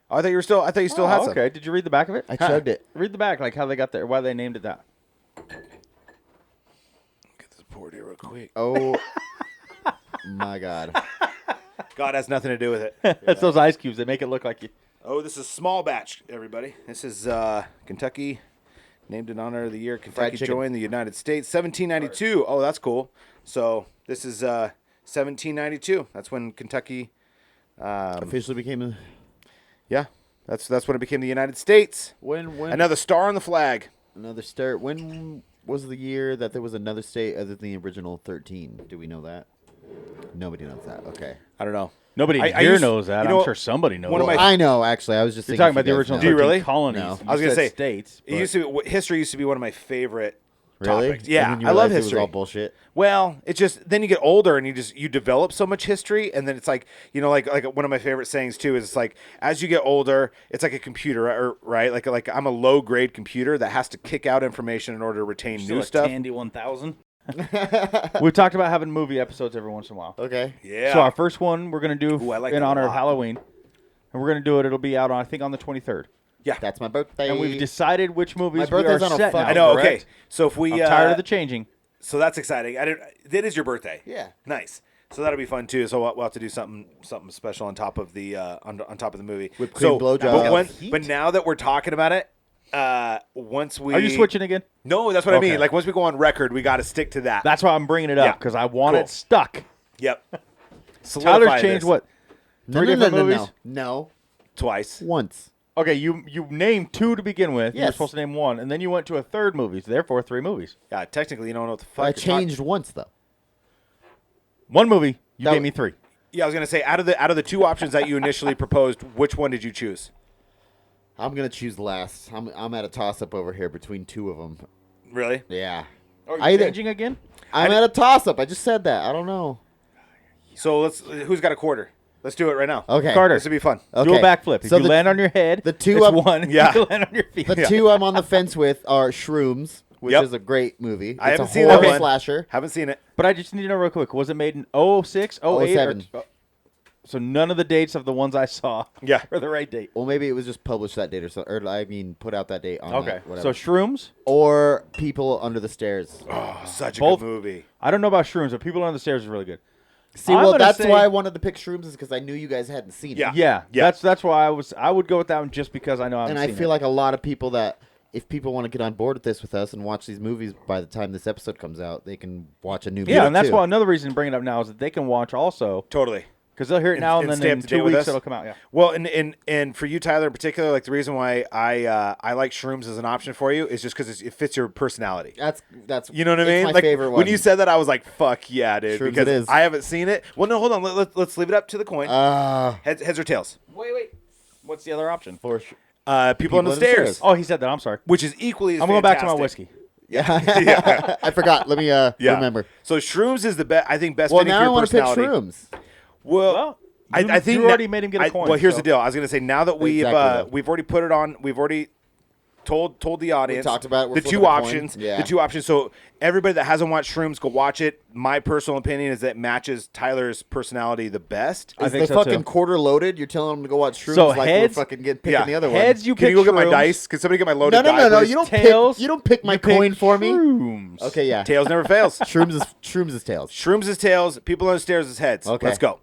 Oh, I thought you still had some. Okay. Did you read the back of it? I chugged it. Read the back, like how they got there, why they named it that. Get this poured here real quick. Oh, my God. God has nothing to do with it. That's those ice cubes. They make it look like you. Oh, this is small batch, everybody. This is Kentucky, named in honor of the year Kentucky chicken. joined the United States, 1792. Oh, that's cool. So this is 1792. That's when Kentucky, Officially became yeah, that's when it became the United States. when Another star on the flag. another state. When was the year that there was another state other than the original 13? Do we know that? Nobody knows that. Okay. I don't know. Nobody I here used- knows that. you know I'm what? sure somebody knows. One of that. my- I know, actually. I was just You're thinking talking about the if you original guys Do you 13 really? colonies. No. You I was gonna said say states. It used to be history used to be one of my favorite Really? topics. Yeah, And then you I love realized it was history. all bullshit. Well, it's just then you get older and you develop so much history, and then it's like like one of my favorite sayings too is it's like as you get older, it's like a computer, right? Like I'm a low grade computer that has to kick out information in order to retain Still new a stuff. Tandy 1000. We've talked about having movie episodes every once in a while. Okay. Yeah. So our first one we're gonna do Ooh, I like in that a honor of lot. Halloween, and we're gonna do it. It'll be out on I think on the 23rd. Yeah, That's my birthday. And we've decided which movies My we are birthday's on a set fucking- now, I know. correct? Okay, so if we I'm tired of the changing. so that's exciting. That is your birthday. Yeah. Nice. So that'll be fun too. So we'll have to do something special on top of the on top of the movie. Whipped cream blowjob. But now that we're talking about it, once we Are you switching again? No, that's what I mean. Okay. Like once we go on record, we got to stick to that. That's why I'm bringing it Yeah. up because I want Cool. it stuck. Yep. Tyler's Solidify changed this. what? No, Three no, different no, no, movies? no. Twice. Once. Okay, you named two to begin with. You were Yes. supposed to name one, and then you went to a third movie. So therefore, three movies. Yeah, technically you don't know what the fuck. I you're talking- changed once, though. One movie, You gave me 3. Yeah, I was gonna say out of the 2 options that you initially proposed, which one did you choose? I'm gonna choose last. I'm at a toss up over here between 2 of them. Really? Yeah. Are you Either- changing again? I'm at a toss up. I just said that. I don't know. So who's got a quarter? Let's do it right now. Okay. Carter. This would be fun. Okay. Do a backflip. If So you the- land on your head, the 2 it's up- 1. Yeah. If you land on your feet. The 2 I'm on the fence with are Shrooms, which Yep. is a great movie. It's I haven't a seen that horror one. slasher. Haven't seen it. But I just need to know real quick. Was it made in 06, 08? 07. So none of the dates of the ones I saw Yeah. are the right date. Well, maybe it was just published that date or so, or I mean, put out that date on Okay. that, whatever. So Shrooms. Or People Under the Stairs. Oh, such a Both- good movie. I don't know about Shrooms, but People on the Stairs is really good. See, I'm well, gonna that's say- why I wanted to pick Shrooms is because I knew you guys hadn't seen Yeah. it. Yeah. That's why I would go with that one just because I know I've And seen I feel it. like a lot of people that, if people want to get on board with this with us and watch these movies by the time this episode comes out, they can watch a new movie. Yeah, and that's too. why another reason to bring it up now is that they can watch also Totally. because they'll hear it now and and then stay in up to date 2 with weeks us? it'll come out. Yeah. Well, and for you, Tyler, in particular, like the reason why I like Shrooms as an option for you is just because it fits your personality. That's You know what I it's mean? My Like favorite one. when you said that, I was like, "Fuck yeah, dude!" Shrooms because it is. I haven't seen it. Well, no, hold on. Let's leave it up to the coin. Heads or tails? Wait. What's the other option? for sure. People on the Under the stairs, Stairs. Oh, he said that. I'm sorry. which is equally as I'm going back to my fantastic. whiskey. Yeah, I forgot. Let me Yeah. remember. So Shrooms is the best. I think best Well, fitting now for I your want to pick personality. Shrooms. Well, I think you already made him get a coin. Well, here's so- the deal. I was gonna say now that we've Exactly. we've already put it on, we've already told the audience. talked about it, we're the flipping two a coin. options. Yeah. The 2 options. So everybody that hasn't watched Shrooms, go watch it. My personal opinion is that it matches Tyler's personality the best. I Is think the so, fucking too. quarter loaded? You're telling them to go watch Shrooms So like heads- we're fucking picking Yeah. the other Heads, one. you Can pick you go get my Shrooms. dice? Can somebody get my loaded die? No. please? You don't Tails, pick. You don't pick my you pick coin for me. Shrooms. Okay, yeah. Tails never fails. Shrooms is tails. Shrooms is tails. People on the stairs is heads. Okay. Let's go.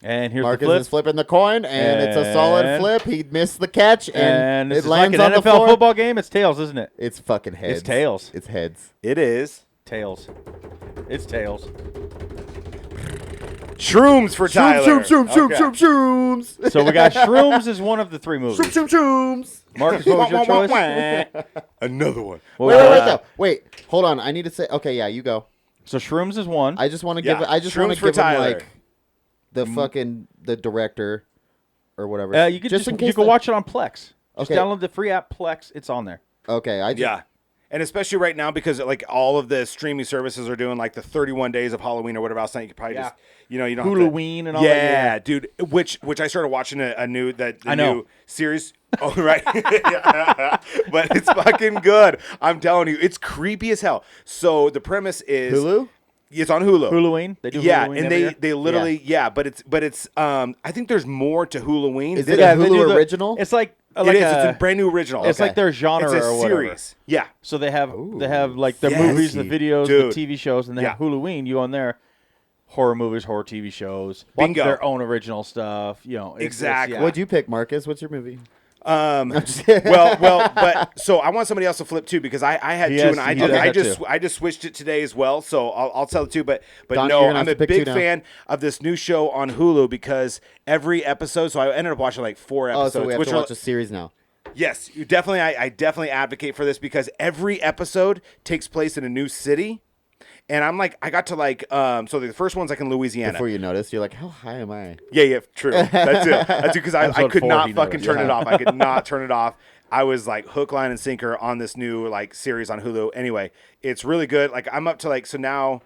And here's Marcus the flip. is flipping the coin, and it's a solid And- flip. He missed the catch, And and this it is like lands an on the NFL floor. football game. It's tails, isn't it? It's fucking heads. tails. It's heads. It is Tails. It's tails. Shrooms for Tyler. Shrooms. So we got Shrooms as one of the 3 movies. Shrooms. Marcus, what was your choice? Another one. What Wait, was wait, yours? though. Wait, hold on. I need to say. Okay, yeah, you go. So Shrooms is 1. I just want to Yeah, give. I just Shrooms want to for give him Tyler. like the fucking the director or whatever. You can just in case you can the- watch it on Plex. Just Okay. download the free app Plex. It's on there. Okay, I just, Yeah. And especially right now because like all of the streaming services are doing like the 31 days of Halloween or whatever else. You could probably Yeah. just you don't have to- Halloween and all that. Yeah, dude. Which I started watching the I know. new series. Oh right, Yeah. But it's fucking good. I'm telling you, it's creepy as hell. So the premise is Hulu. It's on Hulu. Halloween. They do Yeah, Halloween and every year. they literally but it's I think there's more to Halloween. Is it Yeah, a they do Hulu the- original? It's like It like is. a, It's a brand new original. It's like Okay. their genre It's a or whatever. series. Yeah. So they have like the Yes. movies, the videos, Dude. the TV shows, and they have Yeah. Halloween. You on there, horror movies, horror TV shows, Bingo. their own original stuff. It's- Exactly. yeah. What'd you pick, Marcus? What's your movie? But so I want somebody else to flip too because I had He two has- and he does I that just too. I just switched it today as well. So I'll tell it too. But Donnie, no, you're gonna I'm have a to pick two big now. fan of this new show on Hulu because every episode. So I ended up watching like 4 Oh, episodes. so we have which to are- watch a series now. Yes, you definitely. I definitely advocate for this because every episode takes place in a new city, and I'm like, I got to like, so the first one's like in Louisiana. Before you notice, you're like, how high am I? Yeah, true. That's it. That's it because I Episode could 4, not he fucking noticed. turn it Yeah. off. I could not turn it off. I was like hook, line, and sinker on this new like series on Hulu. Anyway, it's really good. Like I'm up to like so now.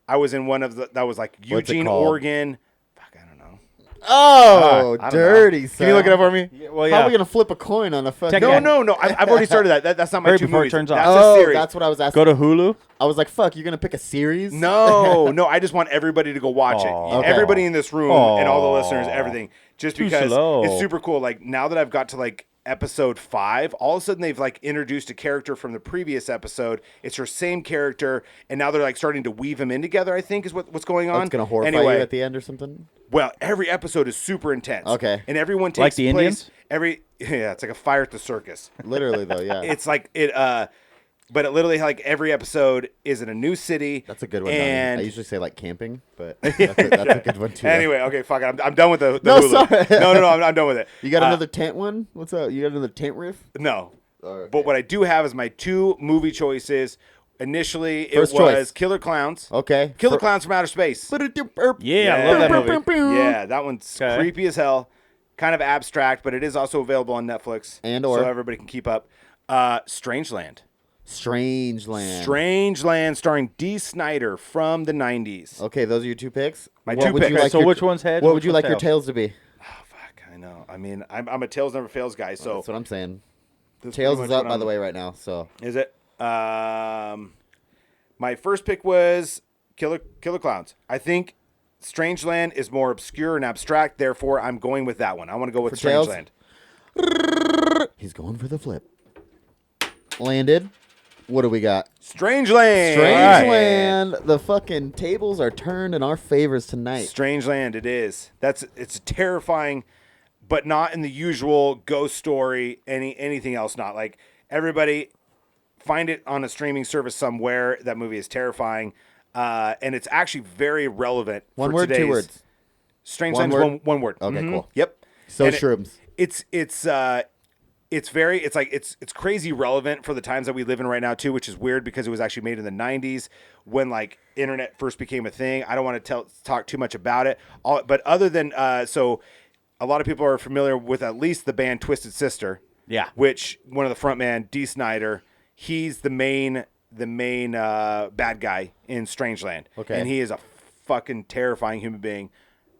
I was in one of the that was like What's it Eugene, called? Oregon. Fuck, I don't know. Oh, I don't dirty know. son. Can you look it up for me? Well, How yeah. are we gonna flip a coin on a fucking? Tech- No. I've already started that. That's not my Hurry two before it movies. turns off. That's Oh, a series. that's what I was asking. Go to Hulu. I was like, fuck, you're gonna pick a series? No. I just want everybody to go watch Aw. it. Okay. Everybody in this room and all the listeners, Aw. everything. Just Too because slow. it's super cool. Like now that I've got to like episode 5, all of a sudden they've like introduced a character from the previous episode. It's her same character, and now they're like starting to weave them in together. I think is what's going on. It's gonna horrify anyway, you at the end or something. well, every episode is super intense. Okay. and everyone takes Like the place. Indians? It's like a fire at the circus. Literally though, yeah. It's like it. But it literally like every episode is in a new city. That's a good one. Donnie. And I usually say like camping, but that's a good one too. anyway, okay, fuck it. I'm done with the No, Hulu. sorry. No, I'm done with it. You got another tent one? What's up? You got another tent riff? No. Okay. But what I do have is my 2 movie choices, Initially, it First was choice. Killer Clowns. Okay. Killer Clowns from Outer Space. Yeah, I love that movie. Yeah, that one's Okay. creepy as hell. Kind of abstract, but it is also available on Netflix. And/or. so everybody can keep up. Strangeland. Strangeland starring Dee Snider from the 90s. Okay, those are your two picks. My What two would picks. you like So your- which one's heads? What which would you one's like your tails? tails to be? Oh, fuck, I know. I mean, I'm a Tails Never Fails guy, so. That's what I'm saying. that's Tails pretty is much up, what by I'm- the way, right now. So Is it? My first pick was Killer Clowns. I think Strangeland is more obscure and abstract, therefore I'm going with that one. I want to go with For Tails? Strangeland. he's going for the flip. Landed. What do we got? Strangeland. Strangeland. The fucking tables are turned in our favors tonight. Strangeland, it is. It's terrifying, but not in the usual ghost story. Anything else? Not like everybody find it on a streaming service somewhere. That movie is terrifying, and it's actually very relevant. One for word, two today's- words. Strangeland is One word? one word. Okay, cool. Yep. So And Shrooms. It's crazy relevant for the times that we live in right now too, which is weird because it was actually made in the 90s when like internet first became a thing. I don't want to talk too much about it. But other than so a lot of people are familiar with at least the band Twisted Sister. Yeah. Which one of the frontman, Dee Snider, he's the main bad guy in Strangeland. Okay. And he is a fucking terrifying human being.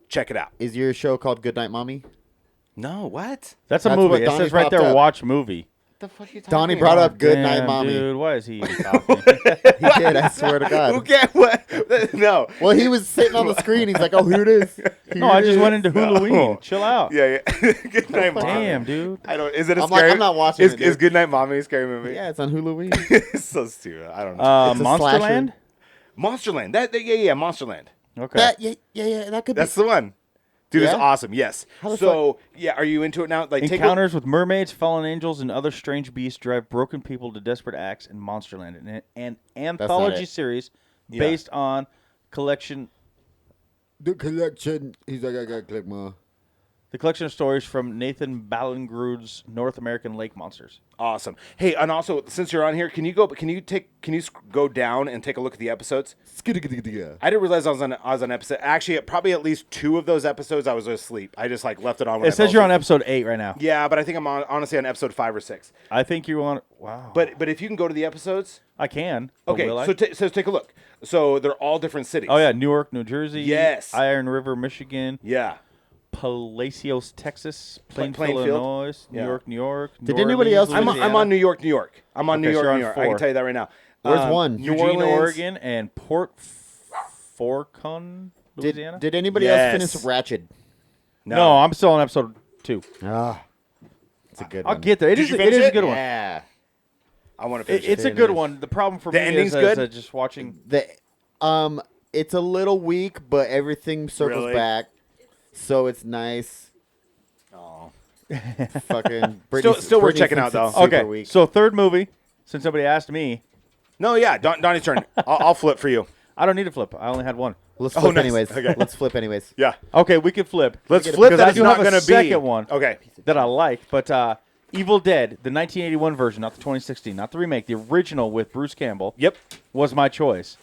Check it out. Is your show called Goodnight Mommy? No, what? That's a That's movie. what It Donnie says right popped there, up. watch movie. The fuck are you talking Donnie brought up Goodnight Damn, Mommy. Dude, why is he talking? He did, I swear to Who God. can what? No. Well, he was sitting on the screen. He's like, oh, here it is. No, I just went into Halloween. Chill out. Yeah. Good night, Mommy. Damn, dude. I don't. Is it a I'm like, scary? I'm not watching is, it, Is dude. Good Night Mommy a scary movie? Yeah, it's on Halloween. It's so stupid. I don't know. It's a slasher. Monsterland? Monsterland. Okay. Monsterland. That could That's the one. Dude, it's Yeah? awesome. Yes. How the So yeah, are you into it now? Like Encounters with mermaids, fallen angels, and other strange beasts drive broken people to desperate acts in Monsterland, an anthology it. series based on collection The collection. He's like, I gotta click more. the collection of stories from Nathan Ballingrud's North American Lake Monsters. Awesome. Hey, and also since you're on here, can you go down and take a look at the episodes? I didn't realize I was on episode. Actually, probably at least 2 of those episodes I was asleep. I just like left it on. When It says you're on episode 8 right now. Yeah, but I think I'm honestly on episode 5 or 6. I think you're on. Wow. But if you can go to the episodes, I can. but okay. will I? So take a look. So they're all different cities. Oh yeah, Newark, New Jersey. Yes. Iron River, Michigan. Yeah. Palacios, Texas. Plainfield, Plainfield? Illinois. Yeah. New York. Did New anybody Orleans, else- I'm Louisiana. on New York. I'm on Okay, New so York, you're on New York. I 4. can tell you that right now. Where's one? Eugene, Orleans. Oregon, and Port Forcon, Louisiana. Did anybody Yes. else finish Ratchet? No, I'm still on episode 2. Ah, it's a good I'll one. get there. It Did is. you It finish is a it? good one. Yeah. I want to finish It's a good one. The problem for The me ending's is good? just watching. It's a little weak, but everything circles Really? back, so it's nice. Oh. Fucking Still worth Brittany checking out, thinks it's though. super Okay, weak. so third movie. Since somebody asked me, No, yeah. Donnie's turn. I'll flip for you. I don't need to flip. I only had one. Let's Oh, flip nice. anyways. Okay. Let's flip anyways. Yeah. Okay, we can flip. Let's Because flip that I it's do not have a going to be. second one Okay. that I like, but Evil Dead, the 1981 version, not the 2016, not the remake, the original with Bruce Campbell. Yep. Was my choice.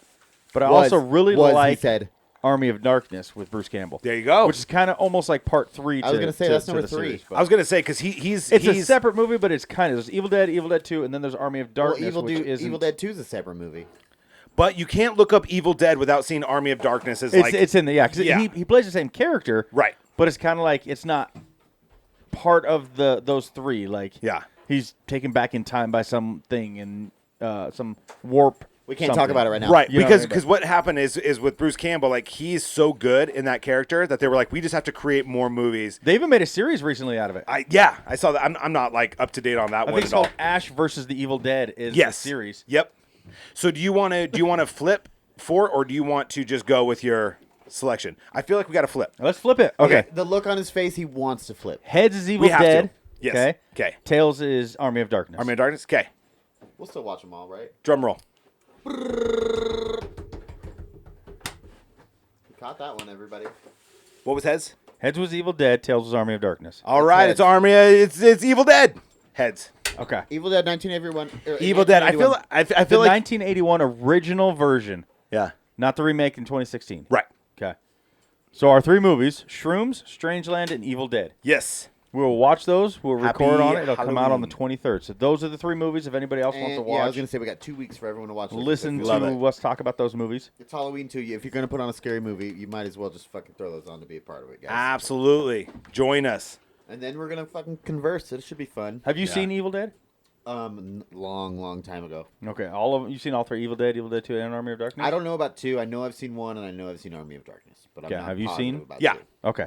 But I also really he like said. Army of Darkness with Bruce Campbell. There you go. Which is kind of almost like part 3 to I was gonna say, that's to number the 3. series, but I was going to say, because he's it's a separate movie, but it's kind of there's Evil Dead 2, and then there's Army of Darkness, Well, which isn't. Evil Dead 2 is a separate movie. But you can't look up Evil Dead without seeing Army of Darkness as It's in the because Yeah. he plays the same character, Right. But it's kind of like it's not part of those 3. Like Yeah. he's taken back in time by something and some warp. We can't talk something. about it right now. Right, You know what I mean? because what happened is with Bruce Campbell, like he's so good in that character that they were like, we just have to create more movies. They even made a series recently out of it. I saw that. I'm not like up to date on that I one think it's at all. called Ash versus the Evil Dead. Is Yes, the series? Yep. So do you want to flip for it, or do you want to just go with your selection? I feel like we got to flip. Let's flip it. Okay. The look on his face, he wants to flip. Heads is Evil We have Dead. to. Yes. Okay. Okay. Tails is Army of Darkness. Army of Darkness. Okay. We'll still watch them all, right? Drum roll. You caught that one, everybody. What was heads? Heads was Evil Dead. Tails was Army of Darkness. All right, heads. it's Army. It's Evil Dead. Heads. Okay. Evil Dead 1981. Evil Dead. I feel The like 1981 original version, yeah. not the remake in 2016. Right. Okay. So our 3 movies: Shrooms, Strangeland, and Evil Dead. Yes. We'll watch those. We'll record on it. It'll come out on the Halloween. 23rd. So those are the 3 movies. If anybody else wants to Yeah, I was watch, gonna say we got 2 weeks for everyone to watch. listen If to us talk about those movies. It's Halloween too. If you're gonna put on a scary movie, you might as well just fucking throw those on to be a part of it, guys. Absolutely. Join us. And then we're gonna fucking converse. It should be fun. Have you seen Evil Dead? Long time ago. Okay, all of you've seen all 3: Evil Dead, Evil Dead 2, and Army of Darkness. I don't know about 2. I know I've seen 1, and I know I've seen Army of Darkness. But I'm Yeah, not have you positive seen? about Yeah. 2. Okay,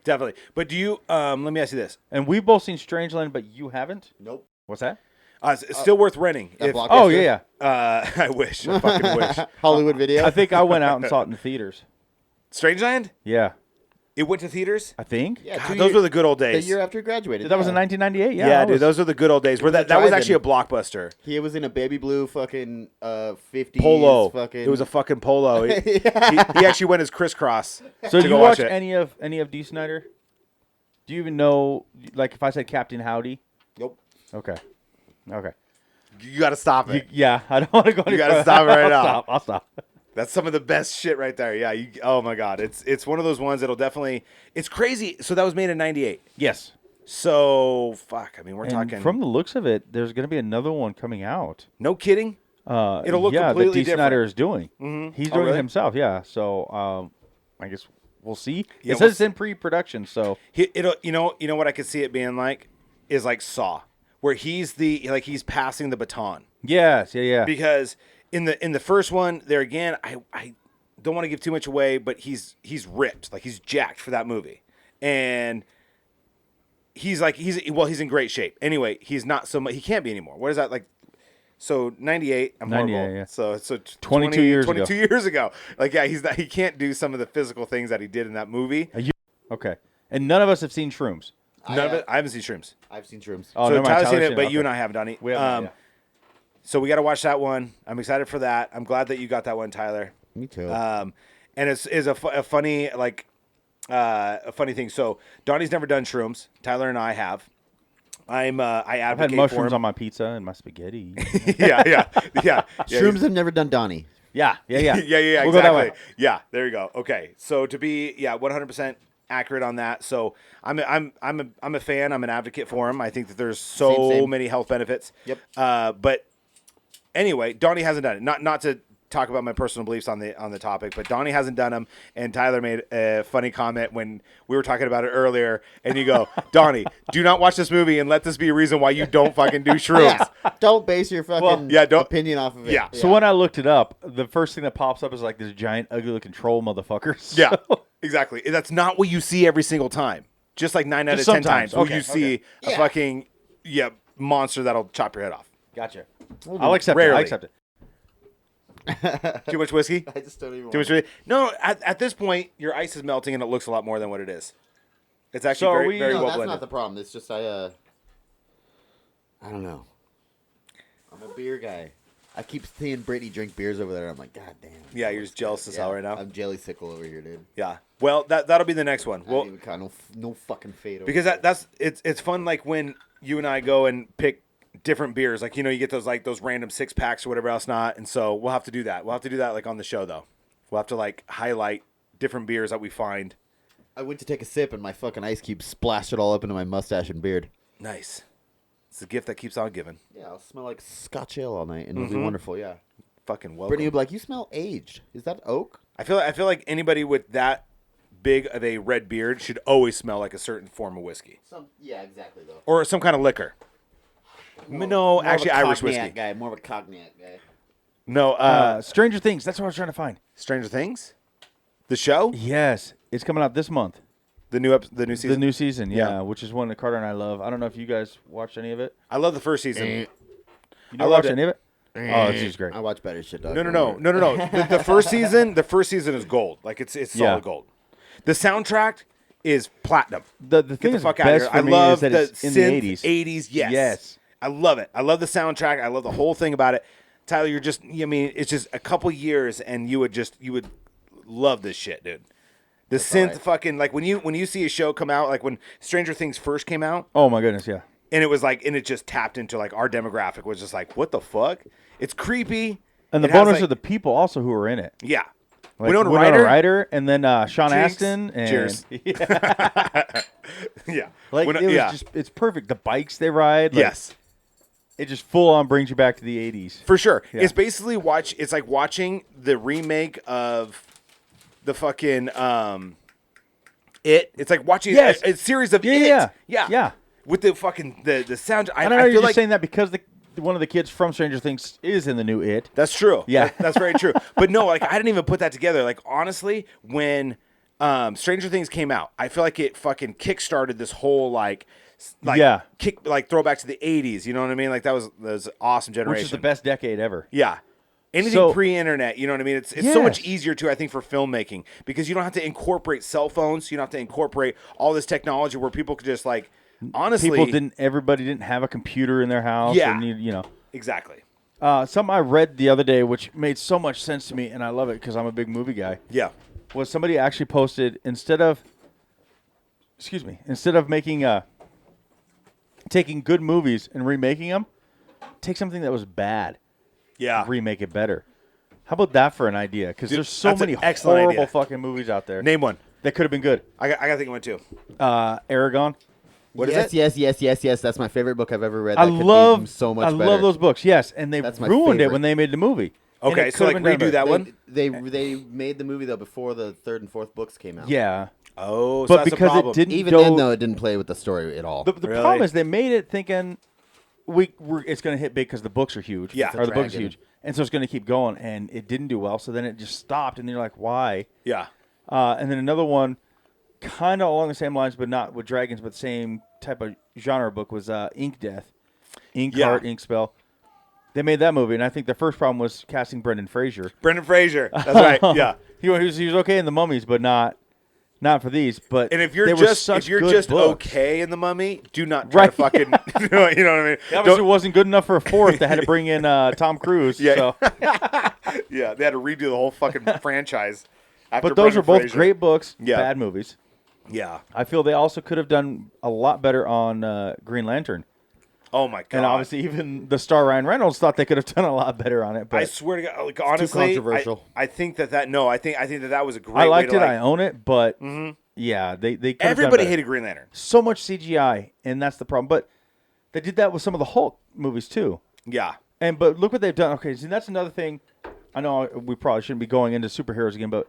Definitely. But do you? Let me ask you this. and we've both seen Strangeland, but you haven't. Nope. What's that? It's still worth renting. That If, Blockbuster? Oh yeah. I wish. I fucking wish. Hollywood Video. I think I went out and saw it in the theaters. Strangeland. Yeah, It went to theaters. I think. Yeah, God, 2 those years- were the good old the days. year after he graduated. That was in yeah. 1998. Yeah, Yeah, I dude, was- those were the good old days. Where was a that was drive-in. actually a blockbuster. He was in a baby blue fucking 50s Polo. fucking. It was a fucking polo. He actually went as crisscross. So to do go you watch it. any of D. Snyder? Do you even know? Like, if I said Captain Howdy? Nope. Okay. Okay. You got to stop it. Yeah, I don't want to go any You gotta further. stop it right I'll now. I'll stop. That's some of the best shit right there. Yeah. Oh my god. It's one of those ones that'll definitely. It's crazy. So that was made in '98. Yes. So fuck. I mean, we're And talking. from the looks of it, there's going to be another one coming out. No kidding. It'll look yeah, completely that D. Snyder different. is doing. Mhm. He's Oh, doing really? it himself. Yeah. So I guess we'll see. Yeah, It says we'll it's in pre-production. So It'll. You know what I could see it being like is like Saw, where he's he's passing the baton. yes, yeah. Because in the first one, there again, I don't want to give too much away, but he's ripped, like he's jacked for that movie, and he's in great shape. Anyway, he's not so much. He can't be anymore. What is that like? So 98, I'm 98, horrible. yeah. So 22 years ago. 22 years ago. Like yeah, he can't do some of the physical things that he did in that movie. Okay. And none of us have seen Shrooms. None of it. I haven't seen Shrooms. I've seen Shrooms. Oh, So never mind. Tyler's seen it, seen but okay. you and I haven't, Donnie. We haven't. Yeah. So we got to watch that one. I'm excited for that. I'm glad that you got that one, Tyler. Me too. And it's a funny a funny thing. So Donnie's never done shrooms. Tyler and I have. I I've had advocate for mushrooms him. on my pizza and my spaghetti. yeah. Shrooms have never done Donnie. yeah. yeah. We'll go that way. Exactly. Yeah, there you go. Okay, so to be 100% accurate on that. So I'm a fan. I'm an advocate for him. I think that there's so Same. many health benefits. Yep. But anyway, Donnie hasn't done it. Not to talk about my personal beliefs on the topic, but Donnie hasn't done them. And Tyler made a funny comment when we were talking about it earlier. And you go, Donnie, do not watch this movie and let this be a reason why you don't fucking do shrooms. Yeah. Don't base your fucking don't- opinion off of it. Yeah. So when I looked it up, the first thing that pops up is like this giant, ugly-looking troll motherfucker. Yeah, So- exactly. That's not what you see every single time. Just like 9 out of Just 10 sometimes. times will Okay, you see a Yeah. fucking monster that'll chop your head off. Gotcha. I'll accept it. Rarely. I accept it. Too much whiskey? I just don't even. Too much whiskey? No, at this point, your ice is melting and it looks a lot more than what it is. It's actually So are very, we- very No, well that's blended. not the problem. It's just I don't know. I'm a beer guy. I keep seeing Brittany drink beers over there. I'm like, God damn. Yeah, you're just jealous as hell right now. I'm jelly sickle over here, dude. Yeah. Well, that'll be the next one. Well, Well, no fucking fade. because it's fun. Like when you and I go and pick different beers. Like you get those random 6-packs or whatever else not. And so we'll have to do that. We'll have to do that like on the show though. We'll have to like highlight different beers that we find. I went to take a sip and my fucking ice cube splashed it all up into my mustache and beard. Nice. It's a gift that keeps on giving. Yeah, I'll smell like Scotch ale all night and it'll be wonderful. Yeah. Fucking welcome. Brittany will be like, "You smell aged. Is that oak?" I feel like anybody with that big of a red beard should always smell like a certain form of whiskey Yeah, exactly though. or some kind of liquor. No, actually Irish whiskey. guy, more of a cognac guy. No, Stranger Things. That's what I was trying to find. Stranger Things, the show, Yes, it's coming out this month. the new season. The new season, Yeah. yeah, which is one that Carter and I love. I don't know if you guys watched any of it. I love the first season. You I didn't loved watch it. any of it? Oh, it's just great. I watch better shit, dog. No. The first season, is gold. Like it's solid Yeah. gold. The soundtrack is platinum. The Get thing the is fuck out of best here. for I me love is that the it's in synth the 80s. 80s. Yes. Yes. I love it. I love the soundtrack. I love the whole thing about it. Tyler, it's just a couple years and you would love this shit, dude. The synth right. fucking like when you see a show come out, like when Stranger Things first came out, Oh my goodness, yeah. And it was like, and it just tapped into like our demographic was just like, what the fuck? It's creepy. And the It has, bonus like- are the people also who are in it. Yeah. Like Winona Ryder, and then Sean Jinx. Astin. And, Cheers. Yeah. Like, Winona- it was yeah. just, it's perfect. The bikes they ride. Like, Yes. It just full on brings you back to the 80s. For sure. Yeah. It's basically it's like watching the remake of the fucking It. It's like watching a series of It. Yeah. With the fucking the sound. I don't know, you're just saying that because one of the kids from Stranger Things is in the new It. That's true. Yeah. That's very true. But no, like I didn't even put that together. Like honestly, when Stranger Things came out, I feel like it fucking kickstarted this whole like throwback to the 80s. You know what I mean? Like that was an awesome generation. Which is the best decade ever. Yeah. Anything So- pre-internet, you know what I mean? It's so Yes. much easier too, I think, for filmmaking because you don't have to incorporate cell phones. You don't have to incorporate all this technology where people could just like, honestly, everybody didn't have a computer in their house. Yeah. And you know. exactly. Something I read the other day, which made so much sense to me, and I love it because I'm a big movie guy, Yeah. was somebody actually posted instead of making taking good movies and remaking them, take something that was bad, Yeah. remake it better. How about that for an idea? Because there's so that's an many excellent horrible idea. fucking movies out there Name one. that could have been good. I got to think of one too. Aragon. What is yes, it? yes. That's my favorite book I've ever read. I That could be love so much I better. love those books. Yes, and they That's my ruined it favorite. when they made the movie. And Okay, it so could like have been done redo that better. one? They made the movie though before the third and fourth books came out. Yeah, Oh, so but that's a because problem. it didn't Even go, then though, it didn't play with the story at all. The Really? problem is they made it thinking it's going to hit big because the books are huge. Yeah. or the books are dragon. huge, and so it's going to keep going. And it didn't do well, so then it just stopped. And you're like, why? Yeah. And then another one, kind of along the same lines, but not with dragons, but same type of genre book was Ink Death, Ink Yeah. Heart, Ink Spell. They made that movie, and I think the first problem was casting Brendan Fraser. Brendan Fraser. That's right. Yeah. He was okay in The Mummies, but not for these. But And if you're they were such good books. okay in the Mummy, do not try to Right. fucking you know what I mean? It obviously wasn't good enough for a fourth. They had to bring in Tom Cruise. Yeah. So. Yeah, they had to redo the whole fucking franchise. After But those Brendan are both Fraser. great books, Yeah. bad movies. Yeah. I feel they also could have done a lot better on Green Lantern. Oh my god. And obviously even the star Ryan Reynolds thought they could have done a lot better on it. But I swear to God, like honestly, controversial. I think that I think that was a great. I liked way it. to, I own it. But yeah, they could have done everybody better. hated Green Lantern. So much CGI, and that's the problem. But they did that with some of the Hulk movies too. Yeah. But look what they've done. Okay, see, that's another thing. I know we probably shouldn't be going into superheroes again, but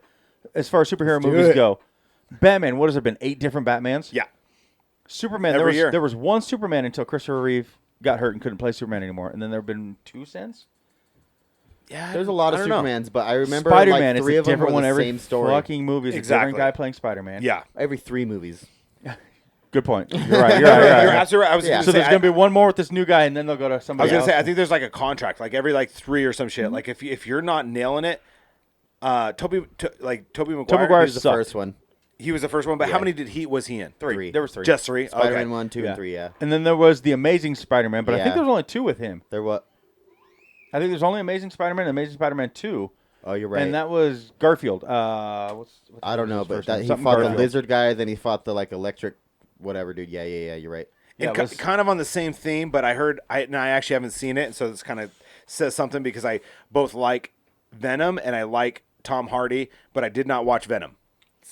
as far as superhero movies it. go, Batman. What has there been? 8 different Batmans. Yeah. Superman. Every year. There was one Superman until Christopher Reeve got hurt and couldn't play Superman anymore, and then there have been 2 since. Yeah. There's a lot of I don't know. Supermans, but I remember Spider-Man like is 3 a of them different were one the every same story. fucking movie. It's a Exactly. different guy playing Spider-Man. Yeah. Every 3 movies. Good point. You're right. You're You're right. absolutely right. I was Yeah. gonna So say, there's going to be one more with this new guy, and then they'll go to I somebody was gonna else. say I think there's like a contract, like every like 3 or some shit. Like if you're not nailing it, Toby Maguire. Tobey He Maguire was the sucked. first one. He was the first one, but Yeah. how many was he in? 3. There was 3. Just 3. Spider-Man Okay. 1, 2, Yeah. and 3. Yeah. And then there was the Amazing Spider-Man, but I think Yeah. there was only 2 with him. There what? I think there's only Amazing Spider-Man and Amazing Spider-Man 2. Oh, you're right. And that was Garfield. What's I don't know, his but first name? he Something fought Garfield. the lizard guy, then he fought the like electric, whatever dude. Yeah. You're right. Yeah, And it was- kind of on the same theme, but I actually haven't seen it, and so this kind of says something because I both like Venom and I like Tom Hardy, but I did not watch Venom.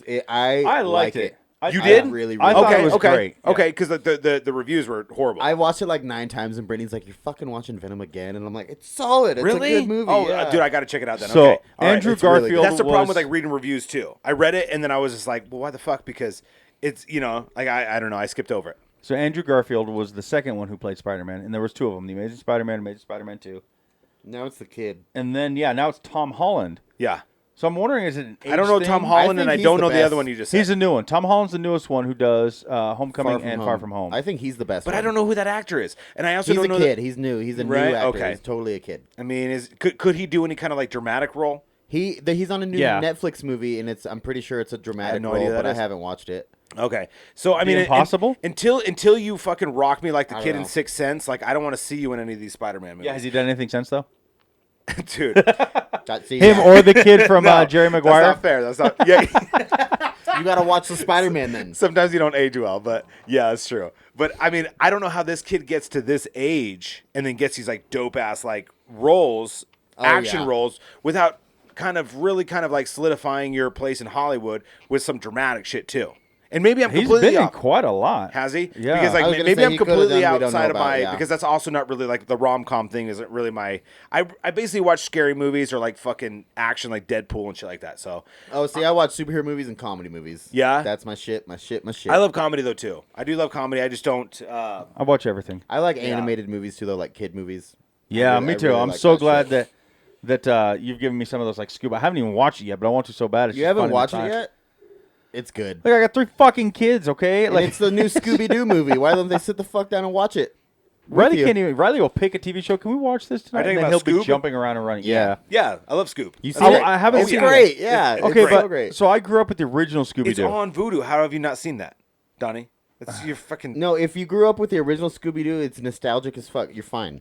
I I like liked it. You I did? really, I really. thought Okay, it was okay, great. Yeah. okay, because the reviews were horrible. I watched it like 9 times, and Brittany's like, "You're fucking watching Venom again," and I'm like, "It's solid. It's really? a good movie." Oh, yeah. dude, I got to check it out then. So, okay. All right. Andrew it's really Garfield good. That's the problem was- with like reading reviews too. I read it and then I was just like, well, why the fuck? Because it's like I don't know. I skipped over it. So Andrew Garfield was the second one who played Spider-Man, and there was 2 of them: the Amazing Spider-Man, Amazing Spider-Man 2, Now it's the kid. and then now it's Tom Holland. Yeah. So I'm wondering, is it an age I don't know thing? Tom Holland think and I he's don't the know the best. other one you just said. He's a new one. Tom Holland's the newest one who does Homecoming Far From and Home. Far From Home. I think he's the best. but one. I don't know who that actor is, and I also He's don't a know. kid. He's new. He's a Right? new actor. Okay. He's totally a kid. I mean, could he do any kind of like dramatic role? He's on a new Yeah. Netflix movie, and I'm pretty sure it's a dramatic no role, idea that but I is. haven't watched it. Okay, so I mean, Impossible? until you fucking rock me like the I kid don't in know. Sixth Sense, like I don't want to see you in any of these Spider-Man movies. yeah, has he done anything since though? Dude, See, Him yeah. or the kid from No, Jerry Maguire? That's not fair. That's not. Yeah, You gotta watch the Spider-Man then. Sometimes you don't age well, but yeah, it's true. But I mean, I don't know how this kid gets to this age and then gets these like dope ass like roles, action roles, without kind of like solidifying your place in Hollywood with some dramatic shit too. And maybe I'm He's completely been in quite a lot. Has he? Yeah. Because I was like gonna maybe say I'm he could've completely done, we don't know outside of about, my yeah. because that's also not really like the rom-com thing isn't really my I basically watch scary movies or like fucking action like Deadpool and shit like that. So Oh, see, I watch superhero movies and comedy movies. Yeah? That's my shit. I love comedy though too. I do love comedy. I just don't I watch everything. I like animated movies too, though, like kid movies. Yeah, I me too. really I'm like so that glad shit. that you've given me some of those like Scuba. I haven't even watched it yet, but I want to so bad. It's You just haven't fun at watched the it time. yet? It's good. Look, I got 3 fucking kids. Okay, And like it's the new Scooby-Doo movie. Why don't they sit the fuck down and watch it? Riley you. can't even. Riley will pick a TV show. Can we watch this tonight? Are you And talking then he'll about be Scoop? jumping around and running. Yeah. Yeah. Yeah, I love Scoop. You That's seen it? I haven't It's seen great. it. Yeah. It's Okay, it's but so great. so I grew up with the original Scooby It's Doo. on Voodoo. How have you not seen that, Donnie? It's your fucking No, if you grew up with the original Scooby-Doo, it's nostalgic as fuck. You're fine.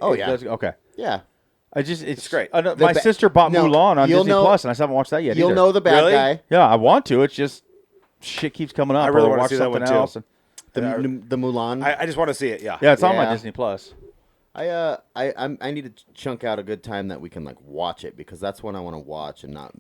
Oh yeah. Okay. Yeah. It's great. My sister bought No, Mulan on you'll Disney know- Plus, and I still haven't watched that yet. You'll either. know the bad Really? guy. Yeah, I want to. It's just shit keeps coming up. I really or wanna watch see that something one, too. else. And, The Mulan. I just want to see it. Yeah. yeah, it's on my Yeah. Disney Plus. I need to chunk out a good time that we can like watch it because that's when I want to watch and not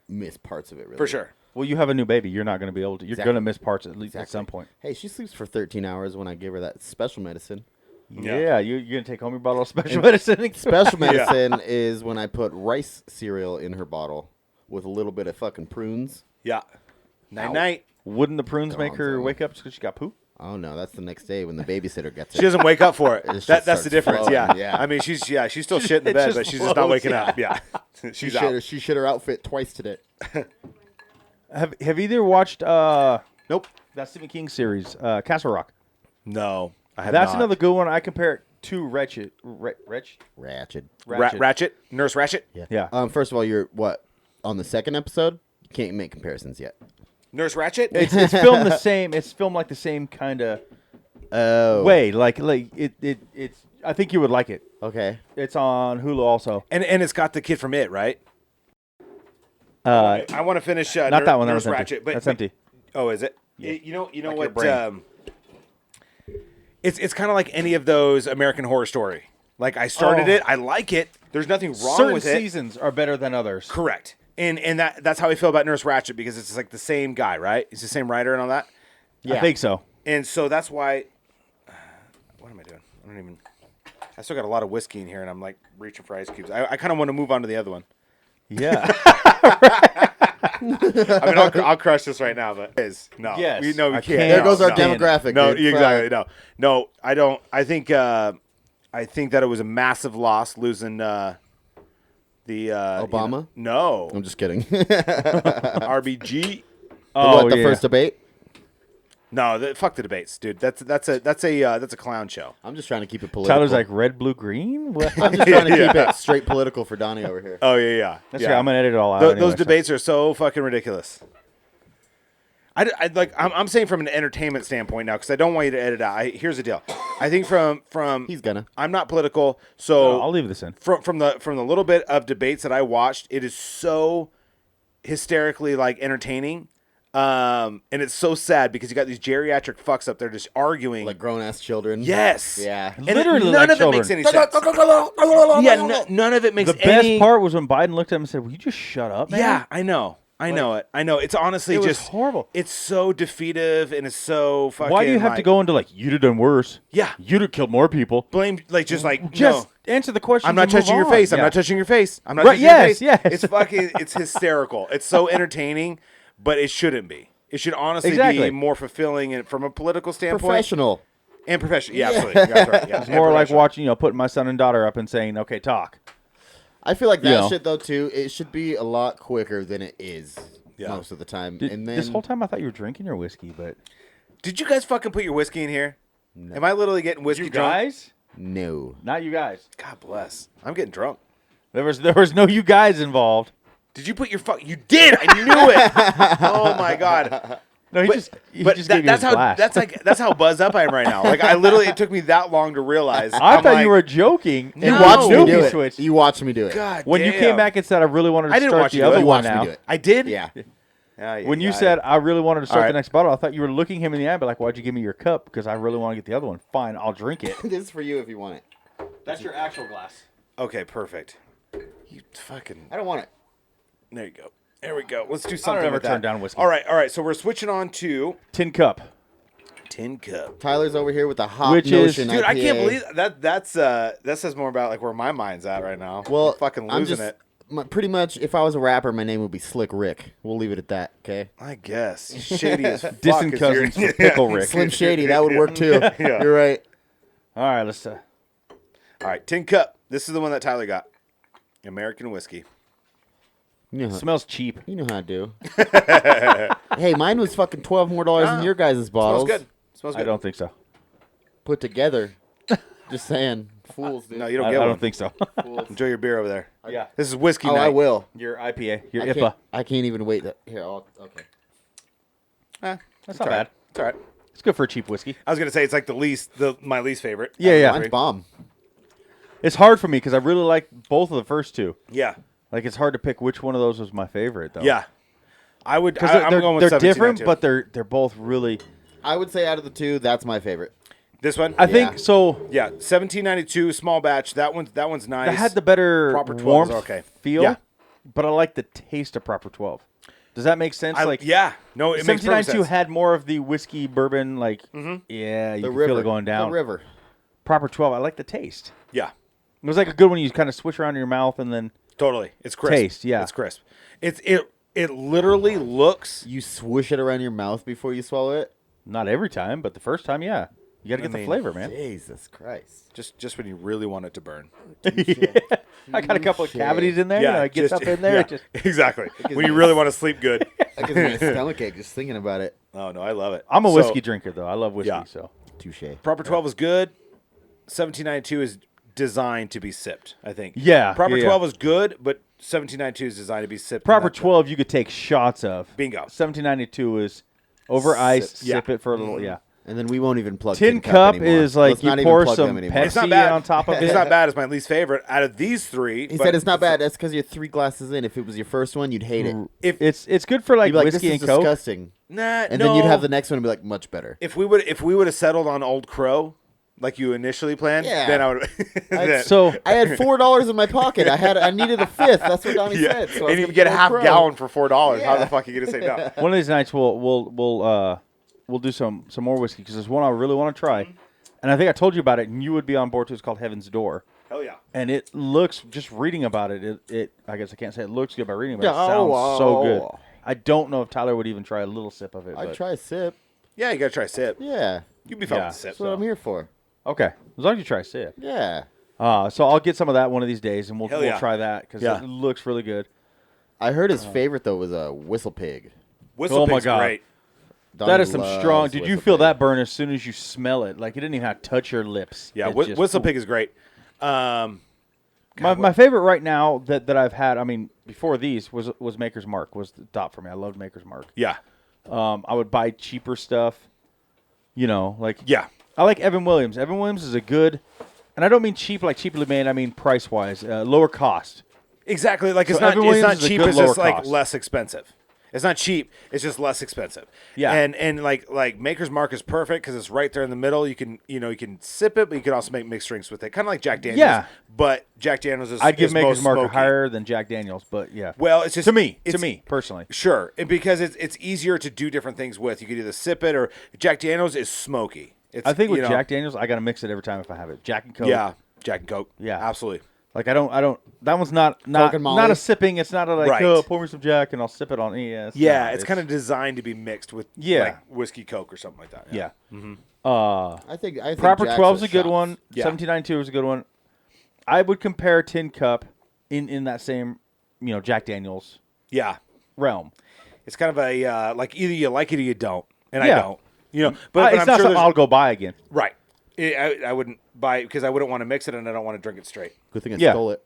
miss parts of it. Really, For sure. Well, you have a new baby. You're not going to be able to. You're Exactly. going to miss parts at least at Exactly. some point. Hey, she sleeps for 13 hours when I give her that special medicine. Yeah, you're going to take home your bottle of special medicine. Special medicine is when I put rice cereal in her bottle with a little bit of fucking prunes. Yeah. Night night. Wouldn't the prunes make her Gonzo. wake up because she got poop? Oh no, that's the next day when the babysitter gets She it. doesn't wake up for it. It just That's starts the difference. flowing, Yeah. yeah. I mean, she's still shit in the It bed, just but she's just not flows, waking up. Yeah. She's out. She shit her outfit twice today. Have either watched Nope. that Stephen King series, Castle Rock? No, I have That's not. another good one. I compare it to Ratchet. Ratchet. Ratchet. Nurse Ratchet. Yeah. First of all, you're what on the second episode? You can't make comparisons yet. Nurse Ratchet. It's filmed the same. It's filmed like the same kind of Oh. way. Like it's. I think you would like it. Okay. It's on Hulu also. and it's got the kid from It, right? Uh, I want to finish. not that one. That Nurse was empty. Ratchet. But That's empty. Oh, is it? Yeah. You know Like your what? brain. It's kind of like any of those American Horror Story. Like I started Oh. it. I like it. There's nothing wrong Certain with it. seasons are better than others. Correct. And that's how I feel about Nurse Ratchet because it's like the same guy, right? It's the same writer and all that. Yeah. I think so. And so that's why. What am I doing? I don't even. I still got a lot of whiskey in here, and I'm like reaching for ice cubes. I kind of want to move on to the other one. Yeah. I mean, I'll crush this right now, but no, Yes. we I can't. can't. There goes our No. demographic. No, dude. exactly. No, I don't. I think that it was a massive loss losing the Obama? No, I'm just kidding. RBG. Oh, the yeah. first debate? No, fuck the debates, dude. That's a clown show. I'm just trying to keep it political. Tyler's like red, blue, green. What? I'm just trying to keep Yeah. it straight political for Donnie over here. Oh yeah. That's yeah. right. I'm gonna edit it all out. Those anyway, so. debates are so fucking ridiculous. I'm saying from an entertainment standpoint now because I don't want you to edit out. Here's the deal. I think from He's gonna. I'm not political, so Oh, I'll leave this in. from the little bit of debates that I watched, it is so hysterically like entertaining. And it's so sad because you got these geriatric fucks up there just arguing. Like grown ass children. Yes. Yeah. And Literally none like of children. it makes any sense. Yeah, none of it makes The best any. part was when Biden looked at him and said, "Will you just shut up, man?" Yeah, I know. I know it. It's honestly It was just horrible. It's so defeative and it's so fucking. Why do you have to go into like you'd have done worse? Yeah. You'd have killed more people. blame? Just Just answer the question. I'm not touching your face. I'm not touching your face. I'm not Right, touching yes, your face. yes. It's fucking. It's hysterical. It's so entertaining, but it shouldn't be. It should honestly Exactly. be more fulfilling and from a political standpoint Professional. and professional. Yeah, absolutely. That's right. Yeah, It's more like watching, putting my son and daughter up and saying, "Okay, talk." I feel like that You know. shit though too. It should be a lot quicker than it is most of the time. And then This whole time I thought you were drinking your whiskey, but Did you guys fucking put your whiskey in here? No. Am I literally getting whiskey you drunk? guys, no. not you guys. God bless. I'm getting drunk. There was no you guys involved. Did you put your fuck? You did. I knew it. Oh my god. No, he But- just But gave you that's his how glass. that's how buzzed up I am right now. Like I literally, it took me that long to realize. I I'm thought like, you were joking. No. You And watched me knew do he it. switched. You watched me do it. God When you damn. came back and said I really wanted to I didn't start watch the you do other it. You one watched now. me do it. I did. Yeah. When you said I really wanted to start right. the next bottle, I thought you were looking him in the eye, but like, why'd you give me your cup? Because I really want to get the other one. Fine, I'll drink it. This is for you if you want it. That's your actual glass. Okay, perfect. You fucking. I don't want it. There you go. There we go. Let's do I something don't ever with turn that. down whiskey. All right. So we're switching on to Tin cup. Tin cup. Tyler's over here with the hot Which is- notion Dude, I IPA. can't believe that. That says more about like where my mind's at right now. Well, I'm fucking I'm losing just, it. Pretty much, if I was a rapper, my name would be Slick Rick. We'll leave it at that, okay? I guess shady as fuck. Distant is your- cousins for Pickle Rick. Slim Shady, that would work too. Yeah. You're right. All right, let's. All right, tin cup. This is the one that Tyler got. American whiskey. You know, Smells cheap. you know how I do. Hey, mine was fucking $12 more than your guys' bottles. Smells good. Smells good. I don't think so. Put together. Just saying. Fools, dude. No, you don't I get one. don't think so. Fools. Enjoy your beer over there. Yeah. This is whiskey Oh, night. I will. Your IPA. Your I IPA. can't even wait. Here, okay. That's not bad. It's all right. It's good for a cheap whiskey. I was gonna say it's like my least favorite. Yeah, yeah. Mine's bomb. It's hard for me because I really like both of the first two. Yeah. Like, it's hard to pick which one of those was my favorite, though. Yeah. I would. Because I'm going with they're 17 different, too. but they're both really. I would say out of the two, that's my favorite. This one. I think so. Yeah, 1792 small batch. That one's nice. It had the better Proper 12 is warmth okay. feel, Yeah. but I like the taste of Proper 12. Does that make sense? Yeah. No, it makes perfect 1792 sense. had more of the whiskey bourbon, like, yeah, you The can river. feel it going down. The river. Proper 12, I like the taste. Yeah. It was like a good one you kind of swish around in your mouth and then Totally. It's crisp. Taste, yeah. It's crisp. It literally looks. You swoosh it around your mouth before you swallow it? not every time, but the first time, yeah. You got to get the mean, flavor, man. Jesus Christ. Just when you really want it to burn. I got a couple of Shit. cavities in there. Yeah, it gets up in there. yeah, it just, exactly. When you really want to sleep good. That gives me a stomachache just thinking about it. Oh no, I love it. I'm a So, whiskey drinker, though. I love whiskey, Yeah. so. Touche. Proper 12 is good. 1792 is designed to be sipped, I think. Yeah, Proper yeah, 12 is good, but 1792 is designed to be sipped. Proper and that's 12 you could take shots of. Bingo. 1792 is over ice, Sip, yeah. sip it for a little, yeah. And then we won't even plug Tin cup anymore. is like Let's you not even pour plug some them anymore. Pepsi It's not bad. on top of It's it. not bad. It's my least favorite out of these three. He but said it's not bad. That's because you're 3 glasses in. If it was your first one, you'd hate it. If It's good for like You'd be like, whiskey this is and Coke. disgusting. nah, And no. then you'd have the next one and be like, much better. If we would have settled on Old Crow, like you initially planned, Yeah. then I would. then- So I had $4 in my pocket. I needed a fifth. That's what Donnie yeah, said. So I and was you gonna get a Old half Crow. gallon for $4. How Yeah. the fuck are you gonna say no? one of these nights we'll do some more whiskey because there's one I really want to try, and I think I told you about it, and you would be on board too. It's called Heaven's Door, Hell yeah. and it looks just reading about it. It I guess I can't say it looks good by reading about it. Yeah, It sounds so good. oh. I don't know if Tyler would even try a little sip of it. I'd but- try a sip. Yeah, you gotta try sip. Yeah. You'd be fine Yeah. with sip. That's what I'm here for. Okay, as long as you try a sip. Yeah. So I'll get some of that one of these days, and we'll Hell yeah. try that because Yeah. it looks really good. I heard his favorite, though, was a Whistle Pig. Whistle Oh my Pig's God. great. Donnie That is some loves strong. Did you Whistle feel Pig. that burn as soon as you smell it? Like it didn't even have to touch your lips. Yeah, It just- Whistle Pig is great. My favorite right now that I've had, I mean, before these was Maker's Mark was the top for me. I loved Maker's Mark. Yeah. I would buy cheaper stuff. You know, like Yeah. I like Evan Williams. Evan Williams is a good, and I don't mean cheap like cheaply made. I mean price wise, lower cost. Exactly. Like it's So not Evan Williams is a cheap. good It's just lower like cost. less expensive. It's not cheap. It's just less expensive. Yeah. And like Maker's Mark is perfect because it's right there in the middle. You can sip it, but you can also make mixed drinks with it. Kind of like Jack Daniels. Yeah. But Jack Daniels is I'd give is Maker's most Mark smoky. higher than Jack Daniels, but yeah. Well, it's just to me it's- personally. Sure, and because it's easier to do different things with. You could either sip it or Jack Daniels is smoky. It's, I think with you know, Jack Daniels, I gotta mix it every time if I have it. Jack and Coke. Yeah, Jack and Coke. Yeah. absolutely. Like I don't. That one's not and Molly? not a sipping. It's not a like Right. oh pour me some Jack and I'll sip it on. Yeah, Yeah, not. it's kind of designed to be mixed with Yeah. like whiskey Coke or something like that. yeah. I think Proper Jack's 12's a good shot. one. Yeah. 1792 is a good one. I would compare Tin Cup in that same Jack Daniels yeah. realm. It's kind of a like either you like it or you don't, and Yeah. I don't. But It's I'm not sure something there's I'll go buy again. right. I wouldn't buy it because I wouldn't want to mix it and I don't want to drink it straight. Good thing I Yeah. stole it.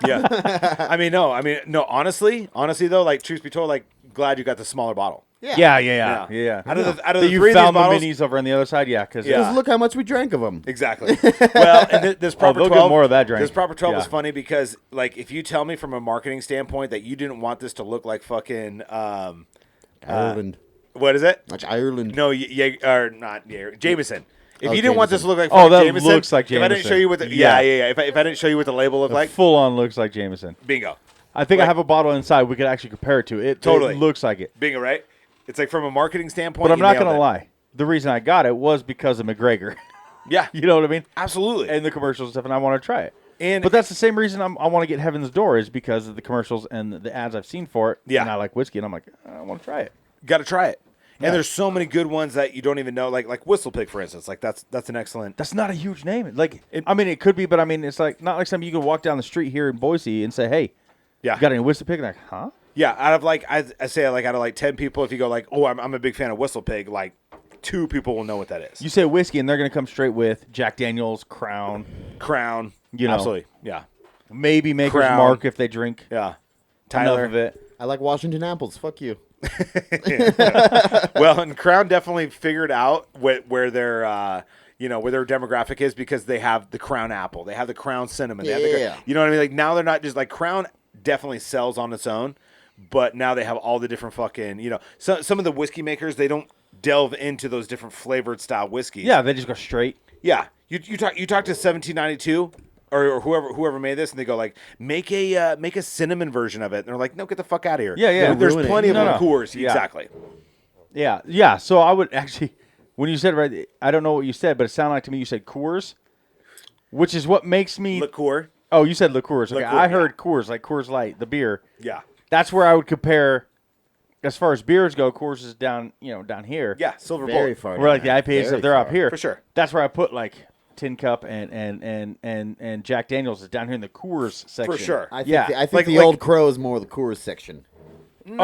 Yeah. I mean, no. Honestly though, like truth be told, like glad you got the smaller bottle. Yeah. Out of the That you three of found these the bottles, minis over on the other side. Yeah, because Yeah. Just look how much we drank of them. exactly. Well, and this proper they'll get 12, more of that drink. This proper 12 Yeah. is funny because like if you tell me from a marketing standpoint that you didn't want this to look like fucking Ireland. What is it? Much Ireland. No, or not Jameson. If Oh, you didn't want this Jameson. to look like Oh, that Jameson, looks like If I didn't Jameson. show you what the Yeah. If I didn't show you what the label looked like, Full on looks like Jameson. bingo. I think I Like- have a bottle inside. We could actually compare it to it. Totally. It looks like it. Bingo, right? It's like from a marketing standpoint. But I'm you not nailed going to it. lie. The reason I got it was because of McGregor. Yeah, You know what I mean? absolutely. And the commercials and stuff, and I want to try it. And- but that's the same reason I want to get Heaven's Door is because of the commercials and the ads I've seen for it. Yeah. And I like whiskey, and I'm like, I want to try it. Got to try it. Yeah. And there's so many good ones that you don't even know, like Whistle Pig, for instance. Like that's an excellent. That's not a huge name. Like, I mean, it could be, but I mean, it's like not like something you can walk down the street here in Boise and say, "Hey, Yeah, you got any whiskey pig?" And like, huh? yeah. Out of like I say like out of like 10 people, if you go like, oh, I'm a big fan of Whistle Pig, like 2 people will know what that is. You say whiskey, and they're gonna come straight with Jack Daniel's, Crown, Crown, You know. absolutely, yeah, maybe Maker's Crown. Mark if they drink yeah. enough Tyler, of it. I like Washington apples. Fuck you. well, and Crown definitely figured out where their where their demographic is because they have the Crown apple, they have the Crown cinnamon, they have Yeah. you know what I mean? Like now they're not just like Crown definitely sells on its own, but now they have all the different fucking some of the whiskey makers, they don't delve into those different flavored style whiskeys. Yeah, they just go straight. Yeah. You talk to 1792 or whoever made this, and they go like make a cinnamon version of it, and they're like, no, get the fuck out of here. Yeah. There's Ruin it. plenty of No, no. liqueurs. Yeah. Exactly. Yeah. So I would actually, when you said right, I don't know what you said, but it sounded like to me you said Coors, which is what makes me. Liqueur. Oh, you said liqueurs. Okay, Liqueur, I yeah. heard Coors, like Coors Light, the beer. Yeah. That's where I would compare. As far as beers go, Coors is down here. Yeah. Silver Very Bullet. far. Where like the down. IPAs, Very they're up far. here For sure. That's where I put like Tin Cup and Jack Daniels is down here in the Coors section. For sure. I think Yeah. the, I think Like- the like- Old Crow is more the Coors section. Or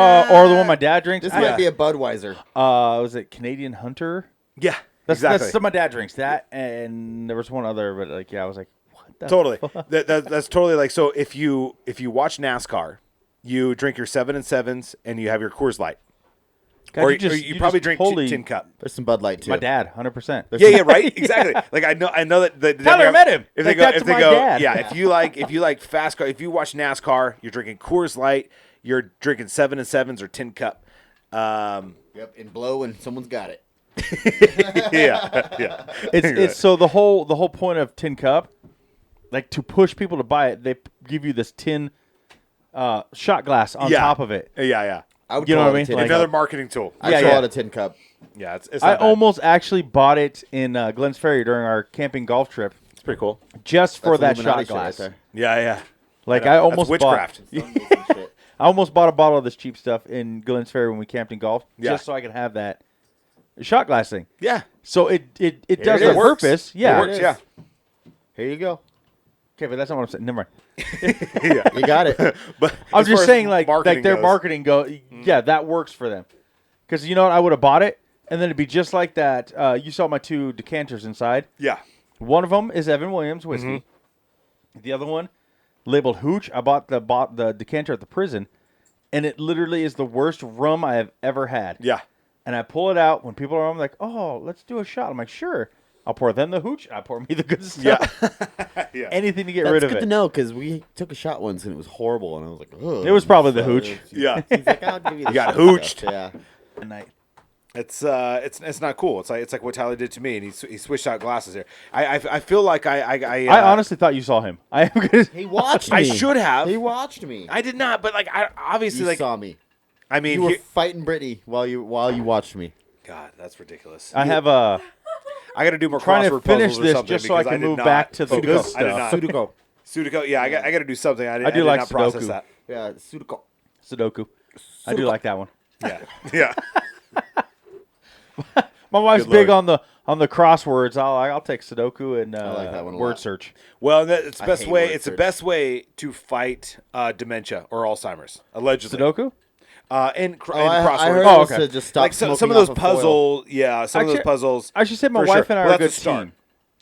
the one my dad drinks. This I- might be a Budweiser. was it Canadian Hunter? Yeah. That's exactly. what my dad drinks. That and there was one other, but like I was like, what the Totally. That's totally like, so if you watch NASCAR, you drink your 7 and 7s and you have your Coors Light. God, Or you you probably drink totally, Tin Cup. There's some Bud Light too. My dad, 100%. Yeah, right, exactly. Like I know that the Tyler demographic- met him. If Like, they go, that's if they my go, dad. yeah. If you like fast car, if you watch NASCAR, you're drinking Coors Light. You're drinking 7 and 7s or Tin Cup. Yep, and blow and someone's got it. Yeah. It's so the whole point of Tin Cup, like to push people to buy it, they give you this tin shot glass on Yeah. top of it. Yeah. I would You know call what I it a mean? tin Like- Another cup. marketing tool. I Yeah, call yeah. it a tin cup. Yeah, it's I not bad. almost actually bought it in Glens Ferry during our camping golf trip, It's pretty cool. just for that That's Illuminati shot shit right glass. there. Yeah. Like know. I That's almost witchcraft. I almost bought a bottle of this cheap stuff in Glens Ferry when we camped in golf, Yeah. just so I could have that shot glass thing. Yeah. So it does it a is. purpose. Yeah. It works, yeah. Here you go. Okay, but that's not what I'm saying. Never mind. You got it. But I'm as far just as saying, like marketing their goes- marketing yeah, that works for them. Because you know what, I would have bought it, and then it'd be just like that. You saw my 2 decanters inside. Yeah. One of them is Evan Williams whiskey. The other one, labeled Hooch. I bought the decanter at the prison, and it literally is the worst rum I have ever had. Yeah. And I pull it out when people are on, like, oh, let's do a shot. I'm like, sure. I'll pour them the Hooch. I pour me the good stuff. Yeah. Yeah. Anything to get That's rid of good it. to know because we took a shot once and it was horrible and I was like, ugh. It was probably the Hooch. Yeah. He's like, I'll give you the got shot hooched. stuff. Yeah. And It's not cool. It's like what Tyler did to me, and he switched out glasses here. I feel like I honestly thought you saw him. He watched me. I should have. He watched me. I did not, but like I obviously You like saw me. I mean, You were here- fighting Brittany while you watched me. God, that's ridiculous. I have I got to do more trying to crossword finish puzzles or this something just so I because can did move not back to the focus. good I did stuff. not. Sudoku. Sudoku. Yeah, I got to do something. I did like not process Sudoku. that. Yeah, Sudoku. Sudoku. I do like that one. Yeah, yeah. My wife's Good big Lord. on the crosswords. I'll take Sudoku and like that one a word lot. search. Well, it's the I best hate way. word It's the search. best way to fight dementia or Alzheimer's, allegedly. Sudoku? And Oh, crosswords. I heard Oh, us okay. to just stop Like some of smoking those off of foil. puzzle, yeah, some of those Actually, puzzles. I should say my for wife sure. and I Well, are a good that's a start. team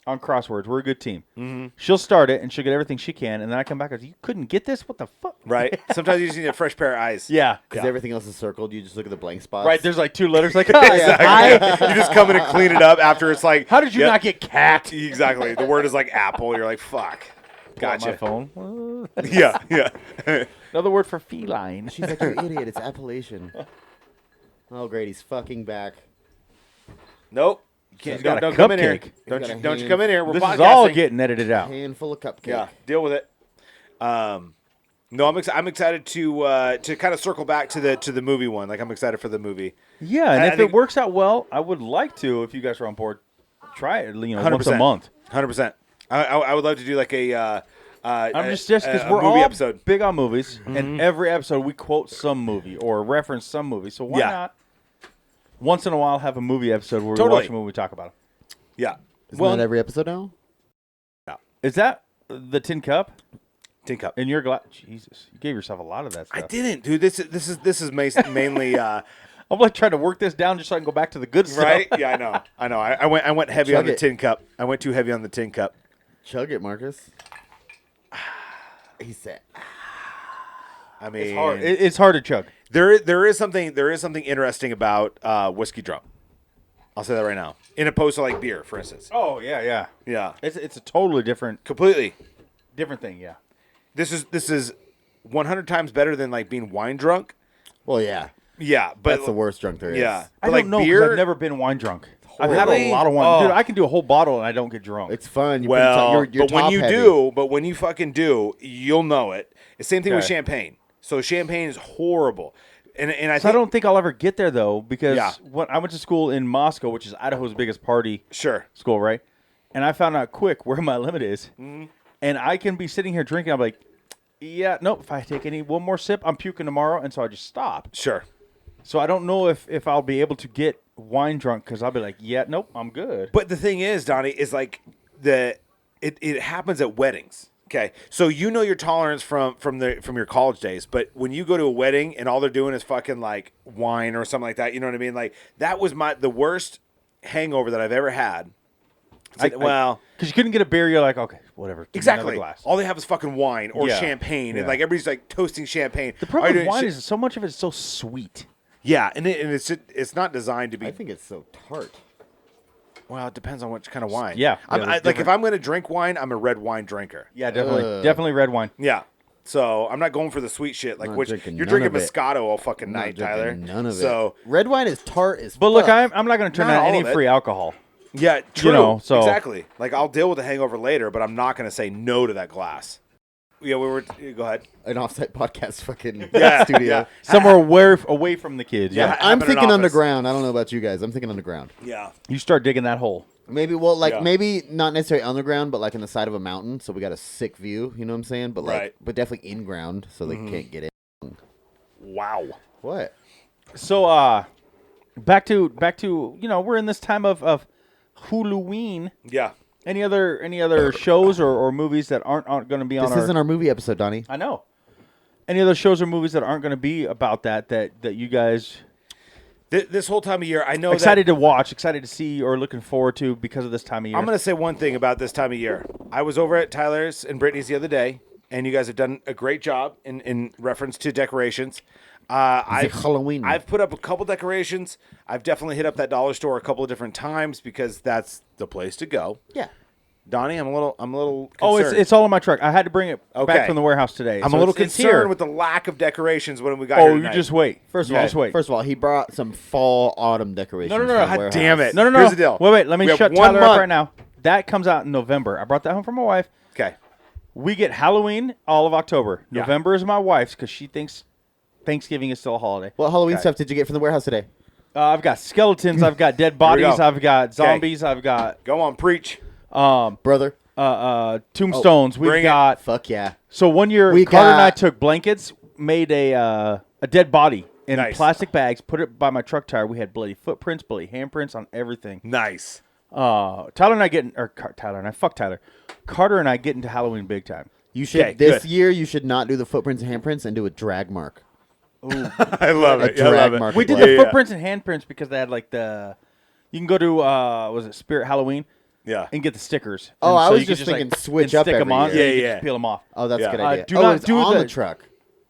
on crosswords. We're a good team. Mm-hmm. She'll start it and she'll get everything she can, and then I come back and go, you couldn't get this? What the fuck? Right. Sometimes you just need a fresh pair of eyes. Yeah. Because Yeah. everything else is circled. You just look at the blank spots. Right, there's like 2 letters like, You just come in and clean it up after it's like. how did you yep, not get cat? Exactly. The word is like apple. You're like, fuck. Pull out my Gotcha. phone. Yeah. Another word for feline. She's like, you idiot. It's appellation. Oh, great. He's fucking back. Nope. You can't. He's got Don't a come in here. cupcake. Don't you come in here. We're This podcasting. is all getting edited out. Handful of cupcake. Yeah, deal with it. No, I'm excited to kind of circle back to the movie one. Like I'm excited for the movie. Yeah, and I if think- it works out well, I would like to, if you guys are on board, try it. Once a month. 100%. I would love to do like a. I'm just because a we're movie all episode. big on movies, and every episode we quote some movie or reference some movie. So why Yeah. not once in a while have a movie episode where Totally. we watch a movie, we talk about it? Yeah. Isn't that every episode now? Is that the tin cup Tin cup. in your glass? Jesus, you gave yourself a lot of that I stuff. didn't, dude. This is mainly I'm like trying to work this down just so I can go back to the good stuff. right. Yeah, I know. I went heavy Chug on the it. tin cup. I went too heavy on the tin cup. Chug it, Marcus. He said. I mean, It's hard. It's hard to chug. there is something interesting about whiskey drum. I'll say that right now. In opposed to like beer, for instance. Oh yeah. Yeah, It's a totally different completely. thing. Yeah. This is 100 times better than like being wine drunk. Well, yeah. Yeah, but That's the worst drunk there is. yeah, I but don't like know 'cause beer. I've never been wine drunk. I've had Really? a lot of wine. Oh. Dude, I can do a whole bottle and I don't get drunk. It's fun. Well, you're but when top you heavy. when you fucking do, you'll know it. It's same thing with Okay. champagne. So champagne is horrible, and I So I think don't think I'll ever get there though, because Yeah. when I went to school in Moscow, which is Idaho's biggest party sure. school, right? And I found out quick where my limit is, Mm-hmm. and I can be sitting here drinking. I'm like, yeah, nope. If I take one more sip, I'm puking tomorrow, and so I just stop. Sure. So I don't know if I'll be able to get wine drunk because I'll be like, yeah, nope, I'm good. But the thing is, Donnie, is like it happens at weddings. Okay, so you know your tolerance from your college days, but when you go to a wedding and all they're doing is fucking like wine or something like that, you know what I mean? Like that was the worst hangover that I've ever had. Well, because you couldn't get a beer, you're like, okay, whatever. Give me another exactly. glass. All they have is fucking wine or Yeah. champagne, and Yeah. like everybody's like toasting champagne. The Are problem you with doing wine shit- is so much of it is so sweet. yeah, and it's not designed to be. I think it's so tart. Well, it depends on what kind of wine. Yeah. I'm, Yeah, like there's if I'm going to drink wine, I'm a red wine drinker. Yeah, definitely, Ugh. definitely red wine. Yeah. So I'm not going for the sweet shit. Like Not which drinking you're none drinking of it. Moscato all fucking I'm not night, drinking Tyler. None of So it. Red wine is tart as But look, fuck. I'm not going to turn Not down all any of it. free alcohol. yeah, true. know, so- exactly. Like I'll deal with the hangover later, but I'm not going to say no to that glass. Yeah, we were. Go ahead. An offsite podcast fucking Yeah, studio. yeah. Somewhere away from the kids. Yeah. Yeah. I'm Having an thinking office. underground. I don't know about you guys. I'm thinking underground. Yeah. You start digging that hole. Maybe Yeah. maybe not necessarily underground, but like in the side of a mountain, so we got a sick view. You know what I'm saying? But like, Right. but definitely in ground, so they can't get in. Wow. What? So back to we're in this time of Halloween. Yeah. Any other shows or movies that aren't going to be on This isn't our movie episode, Donnie. I know. Any other shows or movies that aren't going to be about that you guys This whole time of year, I know excited to watch, excited to see, or looking forward to because of this time of year? I'm going to say one thing about this time of year. I was over at Tyler's and Brittany's the other day, and you guys have done a great job in reference to decorations. Halloween. I've put up a couple decorations. I've definitely hit up that dollar store a couple of different times because that's the place to go. Yeah. Donnie, I'm a little Oh, concerned. it's all in my truck. I had to bring it Okay. back from the warehouse today. I'm so a little it's concerned here. with the lack of decorations when we got Oh, here you tonight. just wait. First of You all, just wait. he brought some fall autumn decorations. No, from the God warehouse. damn it. No. Here's the deal. Wait. Let me We have shut 1 Tyler month. up right now. That comes out in November. I brought that home from my wife. Okay. We get Halloween all of October. Yeah. November is my wife's because she thinks Thanksgiving is still a holiday. What Halloween Okay. stuff did you get from the warehouse today? I've got skeletons. I've got dead we bodies. go. I've got zombies. I've got Go on, preach. Brother. tombstones. We've bring it. got. Fuck yeah. So one year, We Carter and I got- took blankets, made a dead body in Nice. plastic bags, put it by my truck tire. We had bloody footprints, bloody handprints on everything. Nice. Tyler and I Carter and I get into Halloween big time. You should Okay, this good. year. You should not do the footprints and handprints and do a drag mark. I love A it. I love drag it. mark. We did Yeah, the yeah. footprints and handprints because they had like the. You can go to was it Spirit Halloween Yeah. and get the stickers. Oh, And I so was you could just thinking like, switch and up stick them every on. year. Yeah, you yeah. just peel them off. Oh, that's Yeah. a good idea. do oh, not it's do on the- the truck.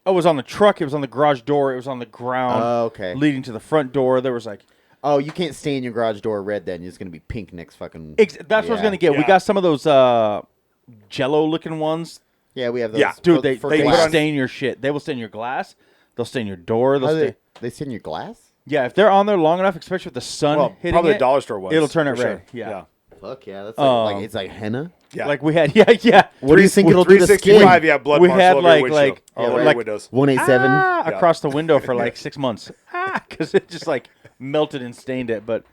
Oh, it was on the truck. It was on the garage door. It was on the ground. Oh, okay. Leading to the front door. There was like. Oh, you can't stain your garage door red then. It's gonna be pink next fucking. That's what I was Yeah. gonna get. We Yeah. got some of those Jello looking ones. Yeah, we have those. Yeah. Dude, they for will glass. stain your shit. They will stain your glass. They'll stain your door. They'll How stain. they stain your glass? Yeah, if they're on there long enough, especially with the sun hitting probably it, the dollar store ones. it'll turn it for red. sure. Yeah. Fuck yeah, that's like it's like henna. Yeah. Like we had, yeah. What do you think it'll do to 365, skin? yeah, blood We marks had all over your windshield, all over your like windows. 187. across the window for like 6 months because it just like melted and stained it. But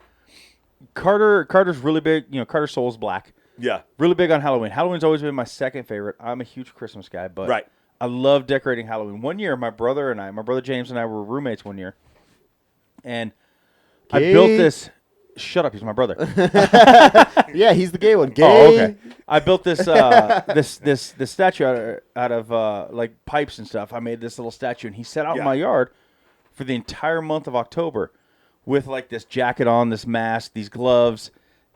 Carter's really big. You know, Carter Soul's black. Yeah. Really big on Halloween. Halloween's always been my second favorite. I'm a huge Christmas guy, but Right. I love decorating Halloween. One year, my brother James and I were roommates one year, and I built this. Shut up, he's my brother. Yeah, he's the gay one. Gay. Oh, okay. I built this this statue out of like pipes and stuff. I made this little statue, and he set out in my yard for the entire month of October with like this jacket on, this mask, these gloves,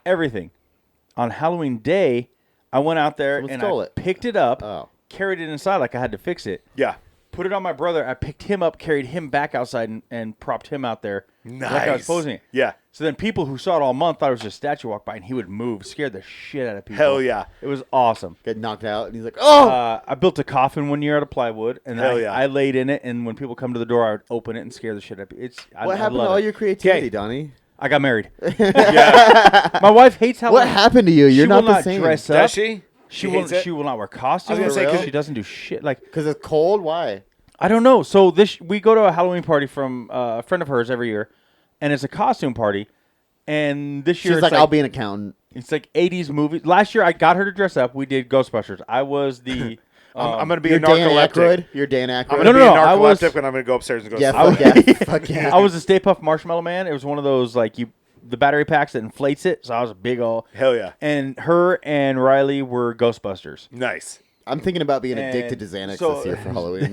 everything. On Halloween day, I went out there and I picked it up, carried it inside like I had to fix it. Yeah. Put it on my brother. I picked him up, carried him back outside, and propped him out there. Nice. Like I was posing it. Yeah. So then people who saw it all month thought it was just a statue walk by, and he would move, scared the shit out of people. Hell yeah. It was awesome. Get knocked out, and he's like, "Oh!" I built a coffin one year out of plywood, and Hell yeah. I laid in it, and when people come to the door, I would open it and scare the shit out of people. What happened to all your creativity, Donnie? I got married. My wife hates Halloween. What happened to you? You're She not will the not same. dress up. Does she? She hates will. it? She will not wear costumes. I was gonna say, 'cause she doesn't do shit. Like Because it's cold. Why? I don't know. So we go to a Halloween party from a friend of hers every year, and it's a costume party. And this year She's it's like, "I'll be an accountant." It's like 80s movies. Last year I got her to dress up. We did Ghostbusters. I was the. I'm going to be You're a Dan narcoleptic. Aykroyd. You're Dan Aykroyd. I'm going to be No, a I was- narcoleptic, and I'm going to go upstairs and go. Yeah, sleep. fuck yeah, fuck yeah. I was a Stay Puft Marshmallow Man. It was one of those like the battery packs that inflates it. So I was a big old. Hell yeah. And her and Riley were Ghostbusters. Nice. I'm thinking about being addicted to And Xanax so- this year for Halloween.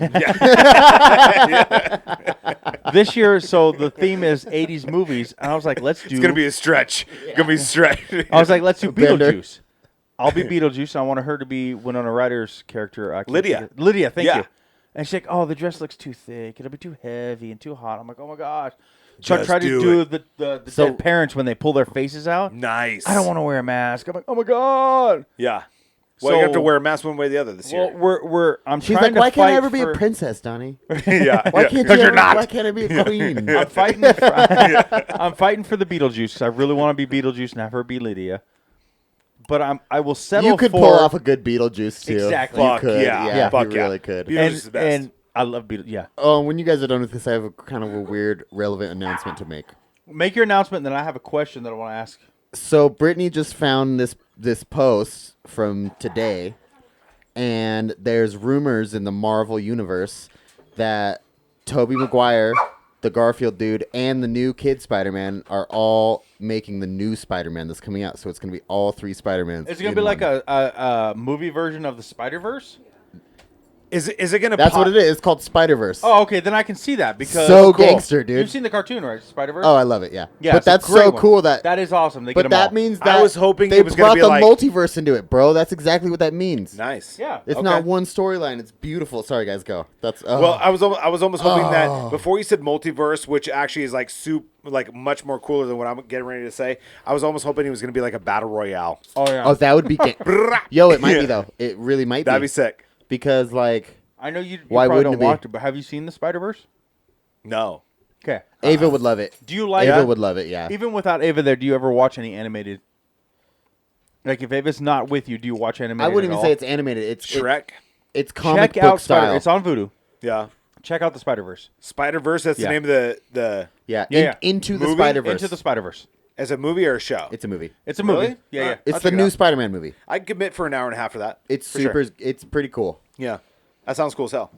This year, so the theme is 80s movies, and I was like, let's do. It's going to be a stretch. It's going to be a stretch. I was like, let's do Bender. Beetlejuice. I'll be Beetlejuice. And I wanted her to be Winona Ryder's character. I can't Lydia. think of- Lydia, thank Yeah. you. And she's like, oh, the dress looks too thick. It'll be too heavy and too hot. I'm like, oh my gosh. So I Just tried to do do the So- dead parents when they pull their faces out. Nice. I don't want to wear a mask. I'm like, oh my god. Yeah. Well, you have So- to wear a mask one way or the other this Well, year. I'm She's trying like, to "Why can't I fight ever be a for- princess, Donnie? Yeah. Why can't Because you? you're not. Why can't I be a queen?" I'm fighting. I'm fighting for the Beetlejuice because I really want to be Beetlejuice and have her be Lydia. But I will settle. You could for, pull off a good Beetlejuice too. Exactly. You Fuck could. yeah. Fuck you yeah. really could. Beetlejuice and, is the best. and I love Beetlejuice. Yeah. Oh, when you guys are done with this, I have a kind of a weird, relevant announcement to make. Make your announcement, then I have a question that I want to ask. So Brittany just found this post from today, and there's rumors in the Marvel universe that Tobey Maguire, the Garfield dude, and the new kid Spider-Man are all making the new Spider-Man that's coming out. So it's going to be all three Spider-Mans. Is it going to be like a movie version of the Spider-Verse? Is it going to That's what it is. It's called Spider-Verse. Oh, okay. Then I can see that because So gangster, dude. You've seen the cartoon, right? Spider-Verse. Oh, I love it. Yeah. yeah. But it's a that's great so one. cool that. That is awesome. They get But them that all. means I that was hoping they it was gonna brought be the like- multiverse into it, bro. That's exactly what that means. Nice. Yeah. It's okay. not one storyline. It's beautiful. Sorry, guys. Go. That's Well, I was almost hoping Oh. that before you said multiverse, which actually is like much more cooler than what I'm getting ready to say. I was almost hoping it was going to be like a battle royale. Oh yeah. Oh, that would be. Yo, it might Yeah. be though. It really might That'd be be sick. because like I know you Why probably wouldn't don't it be? watch it, but have you seen the Spider-Verse? No. Okay. Ava would love it. Do you like Ava would love it. Yeah. even without Ava there? Do you ever watch any animated? Like if Ava's not with you, do you watch animated? I wouldn't at even all? say it's animated. It's Shrek. It's comic Check book out Spider. style. It's on Vudu. Yeah. Check out the Spider-Verse. Spider-Verse, that's Yeah. the name of the yeah. Yeah. Into the Movie? Spider-Verse. Into the Spider-Verse. as a movie or a show. It's a movie. It's a movie. Really? Yeah, All yeah. right. It's I'll the check it new out. Spider-Man movie. I'd commit for an hour and a half for that. It's For sure. super. It's pretty cool. Yeah. That sounds cool as hell.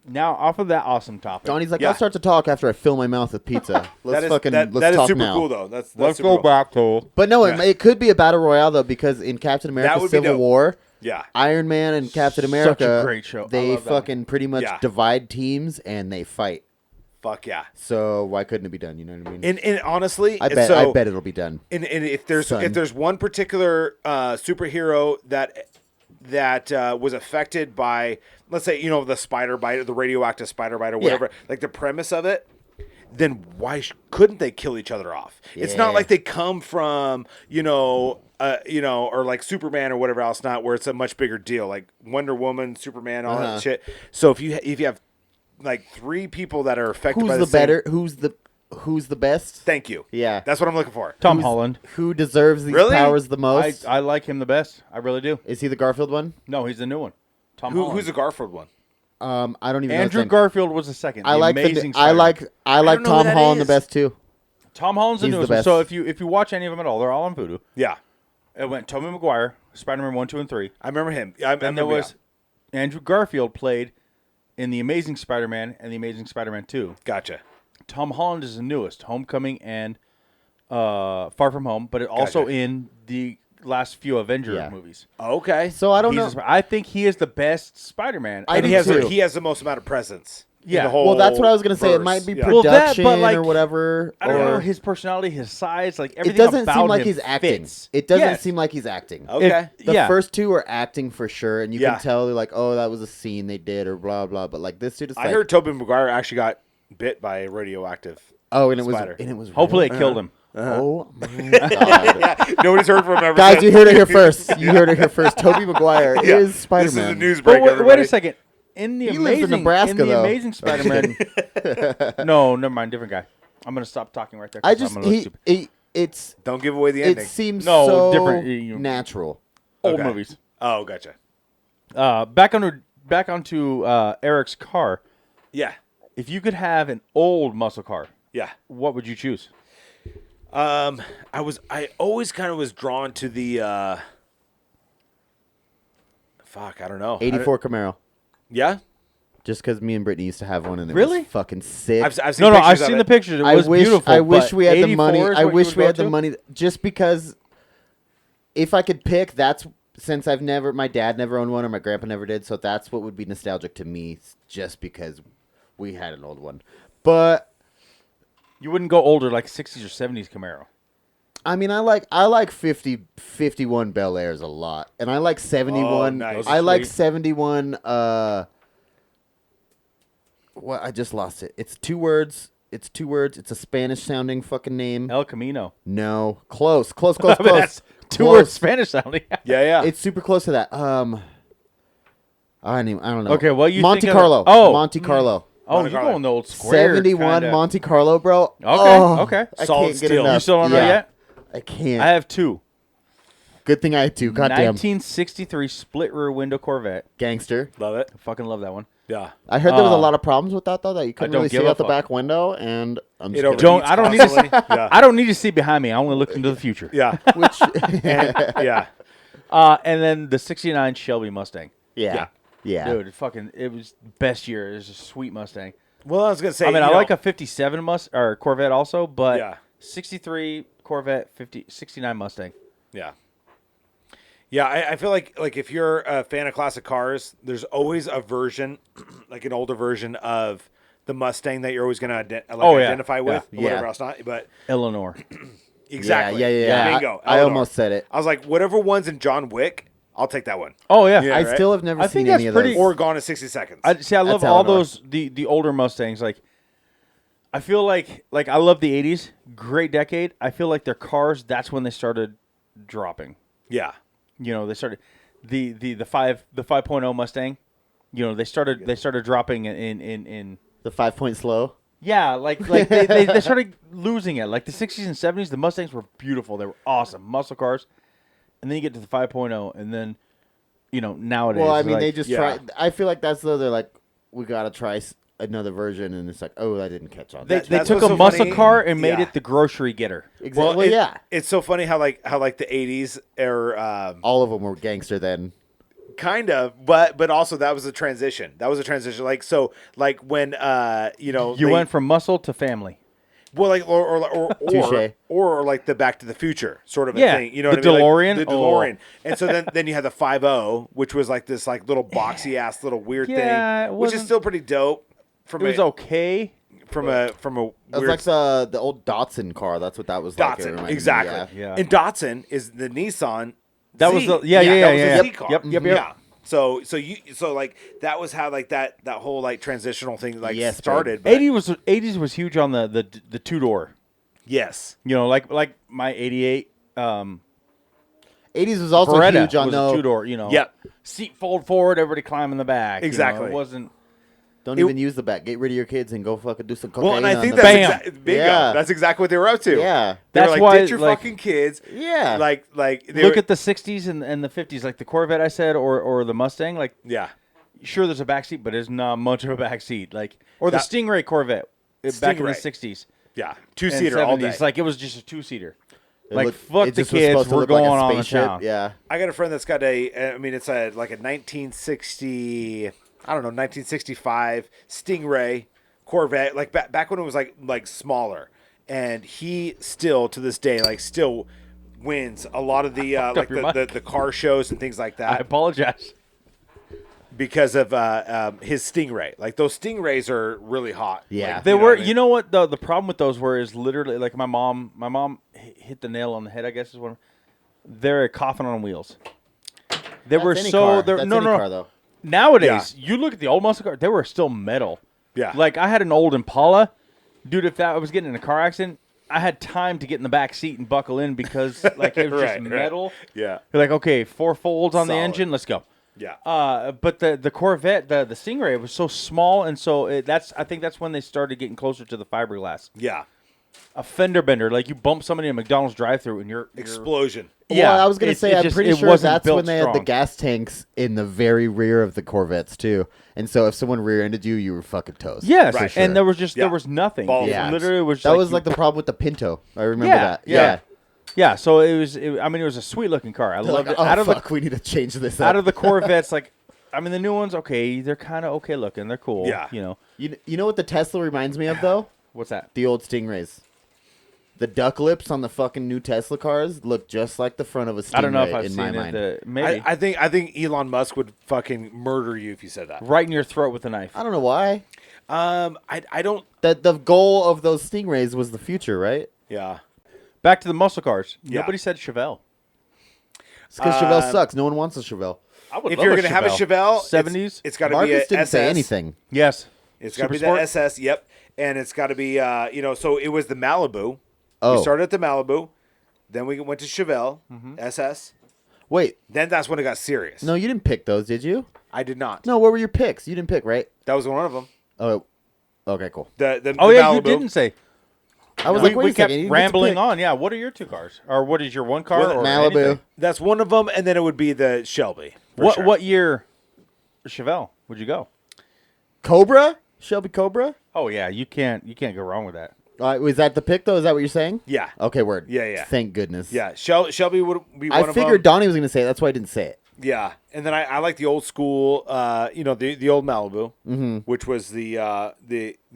Now, off of that awesome topic. Donnie's like, Yeah. I'll start to talk after I fill my mouth with pizza. Let's That is, fucking that let's is talk super now. cool though. That's Let's super go cool. back to. But no, Yeah. it could be a battle royale though, because in Captain America: would be Civil dope. War, Yeah. Iron Man and Captain Such a America, great show. I they love that fucking pretty much Yeah. divide teams and they fight. Fuck yeah. So why couldn't it be done? You know what I mean? And honestly, I bet. so, I bet it'll be done. And if there's Son. one particular superhero that was affected by, let's say, the spider bite or the radioactive spider bite or whatever, like the premise of it, then why couldn't they kill each other off? It's not Yeah. like they come from or like Superman or whatever else, not where it's a much bigger deal, like Wonder Woman, Superman, all that shit. So if you have like three people that are affected by Who's the the same- better? who's the best? Thank you. Yeah. That's what I'm looking for. Tom Holland. Who deserves these Really? powers the most? I like him the best. I really do. Is he the Garfield one? No, he's the new one. Tom Holland. Who's the Garfield one? I don't even know. Andrew his name. Garfield was the second. I like amazing I like know who Tom that Holland is. the best too. Tom Holland's the He's the newest one. best. So if you watch any of them at all, they're all on Vudu. Yeah. It went Tobey Maguire, Spider-Man 1, 2, and 3. I remember him. I Then there was Andrew Garfield played in The Amazing Spider-Man and The Amazing Spider-Man 2. Gotcha. Tom Holland is the newest, Homecoming and Far From Home, but also Gotcha. in the last few Avengers movies. Okay. So I don't know. I think he is the best Spider-Man. I And do he has too. he has the most amount of presence. in Yeah. the whole Well, that's what I was gonna say. It verse. might be Yeah. Well, that, production but, like, or whatever. I don't or know his personality, his size, like it everything doesn't about seem like him he's acting. fits. It doesn't Yes. seem like he's acting. Okay. The first two are acting for sure, and you Yeah. can tell they're like, oh, that was a scene they did or blah blah. But like this dude is I like, heard Tobey Maguire actually got bit by a radioactive. oh, and it was Spider. Hopefully real? it killed him. Oh my god. Yeah, nobody's heard from him ever Guys, since. you heard it here first. You heard it here first. Tobey Maguire Yeah. is Spider-Man. This is a news But break. wait, everybody. a second. In the He lives in amazing Nebraska, though. Amazing Spider-Man. No, never mind, different guy. I'm gonna stop talking right there. I 'cause just I'm gonna look stupid. it's Don't give away the it ending. seems No, so different, you- natural. Old Okay. movies. Oh, gotcha. Back onto Eric's car. Yeah, If you could have an old muscle car, yeah. what would you choose? I always kind of was drawn to the. Fuck, I don't know. 84 Camaro. Yeah, Just because me and Brittany used to have one and it Really? was fucking sick. I've seen No, pictures I've of seen it. the pictures. It I was wish beautiful. I wish but we had the 84 money. is I what you wish would we go had the to? money just because if I could pick, that's since my dad never owned one or my grandpa never did, so that's what would be nostalgic to me just because we had an old one. But You wouldn't go older like 60s or 70s Camaro. I mean, I like 51 Bel Airs a lot, and I like 71. Oh, nice. Those are I like sweet. 71. What I just lost it. It's two words. It's a Spanish sounding fucking name. El Camino. No, close. That's two Close. words Spanish sounding. Yeah. It's super close to that. I don't know. Okay, well, you Monte think of- Carlo. oh. Monte Carlo. Oh, Monte you're Carlo. going the old square. 71 kinda. Monte Carlo, bro. Okay, Oh, okay. I Solid can't get steel. enough. You still don't know Yeah, yet? I can't. I have two. Good thing I had two. Goddamn. 1963 split rear window Corvette. Gangster. Love it. I fucking love that one. Yeah. I heard there was a lot of problems with that though. That you couldn't don't really give see a out the fuck. back window, and I'm It just overheats kidding. I don't need to see. constantly. Yeah. I don't need to see behind me. I only look into the future. Yeah. Which, Yeah. And then the 69 Shelby Mustang. yeah. Dude, it was best year. It was a sweet Mustang. Well, I was gonna say. I mean, you I know, like a 57 or Corvette also, but Yeah. 63 Corvette, 69 Mustang. Yeah. Yeah, I feel like if you're a fan of classic cars, there's always a version, like an older version of the Mustang that you're always going to identify with, Yeah. whatever else not. But Eleanor. exactly. Yeah. Bingo. I Eleanor. almost said it. I was like, whatever one's in John Wick, I'll take that one. Oh yeah. Yeah. I right? still have never I seen think any that's of pretty- those. Or Gone in 60 Seconds. I love That's all Eleanor. those the older Mustangs. Like, I feel like I love the 80s. Great decade. I feel like their cars. That's when they started dropping. yeah. You know, they started the 5.0 Mustang. You know, they started dropping in The 5-point slow. yeah, like they started losing it. Like the 60s and 70s, the Mustangs were beautiful. They were awesome muscle cars. And then you get to the 5.0, and then nowadays. Well, I mean, like, they just yeah. try. I feel like that's though. They're like, we gotta try another version, and it's like, oh, I didn't catch on. they that's took what's a so muscle funny. car and made Yeah. it the grocery getter. Exactly. Well, yeah. It's so funny how the 80s are All of them were gangster then. kind of, but also that was a transition. Like when You went from muscle to family. well, like Touche. or like the Back to the Future sort of a Yeah, thing. You know the what I mean? DeLorean. Like, the DeLorean. And so then you had the 5.0, which was like this like little boxy ass little weird Yeah, it thing, which is wasn't- still pretty dope. It was okay. From a It was weird like the old Datsun car. That's what that was like. It Datsun, reminded me, exactly. Yeah. And Datsun is the Nissan. That Z. was the- That yeah. was a Z car. Yep. Yeah. So like that was how like that whole like transitional thing like Yes, babe. started. But 80s was huge on the 2-door. yes. You know, like my 88 80s was also Beretta huge on was a 2-door. You know. Yep. Seat fold forward, everybody climb in the back. Exactly. It wasn't. Don't even use the back. Get rid of your kids and go fucking do some cocaine. Well, and I think that's bingo. Yeah. That's exactly what they were up to. Yeah. They were That's like, why, get your like- fucking kids. Yeah. Like Look at the 60s and the 50s, like the Corvette I said, or the Mustang. Like, yeah. sure, there's a backseat, but there's not much of a backseat. Like, or the That- Stingray Corvette back in the Stingray. 60s. Yeah. and 2-seater all day. 70s. Like, it was just a 2-seater. It Like, looked- fuck it the just was kids, supposed to we're look like a going on the spaceship. town. Yeah. I got a friend that's got it's a 1960, I don't know, 1965 Stingray Corvette, like back when it was like smaller, and he still to this day still wins a lot of the fucked up your mic. the car shows and things like I that apologize. because of his Stingray. Like those Stingrays are really hot. Yeah. Like, They you know were, what I mean? you know what the problem with those were is literally like my mom hit the nail on the head. I guess is one. They're a coffin on wheels. They were That's any so car. they're That's no any no. car, though. Nowadays, you look at the old muscle cars; they were still metal. Yeah. Like I had an old Impala, dude. If I was getting in a car accident, I had time to get in the back seat and buckle in because like it was Right, just right. metal. Yeah. You're like, okay, 4 folds on the Solid. engine, let's go. Yeah. But the Corvette, the Stingray was so small, and so I think that's when they started getting closer to the fiberglass. Yeah. A fender bender, like you bump somebody in a McDonald's drive-through, and you're Explosion. Yeah, Well, I was gonna it- say, it I'm just- pretty it sure wasn't that's built when they had the strong. gas tanks in the very rear of the Corvettes too. And so if someone rear-ended you, you were fucking toast. Yes, Right. and there was just Yeah. there was nothing. Balls It Yeah. literally was. That was you- like the problem with the Pinto. I remember Yeah, that. yeah. Yeah, so it was. I mean, it was a sweet looking car. I They're loved like, it. oh, Out of fuck, we need to change this out up. of the Corvettes, like, I mean, the new ones, okay, they're kind of okay looking. They're cool. Yeah. you know You know what the Tesla reminds me of, though? what's that? The old Stingrays. The duck lips on the fucking new Tesla cars look just like the front of a Stingray I don't know if I've in seen my it. mind. Maybe I think Elon Musk would fucking murder you if you said that. right in your throat with a knife. I don't know why. I don't. That the goal of those Stingrays was the future, right? Yeah. Back to the muscle cars. Yeah. Nobody said Chevelle. It's because Chevelle sucks. No one wants a Chevelle. I would If love you're a gonna have a Chevelle, 70s. it's got to be Marcus a didn't SS. say anything. Yes, It's got to be Super the Sport? SS. Yep, and it's got to be So it was the Malibu. Oh. We started at the Malibu, then we went to Chevelle SS. Wait, Then that's when it got serious. no, you didn't pick those, did you? I did not. No, what were your picks? You didn't pick, right? That was one of them. Oh, okay, cool. The Oh the yeah, Malibu. you didn't say. I was we like, wait a kept second. you didn't get to rambling pick. on. Yeah, what are your two cars, or what is your one car? Well, Or Malibu. anything? That's one of them, and then it would be the Shelby. for What sure. what year Chevelle would you go? Cobra? Shelby Cobra? Oh yeah, you can't go wrong with that. Was that the pick, though? Is that what you're saying? Yeah. Okay, word. Yeah, yeah. Thank goodness. Yeah, Shelby would be one I of them. figured Donnie was going to say it. That's why I didn't say it. Yeah, and then I like the old school, the old Malibu, which was the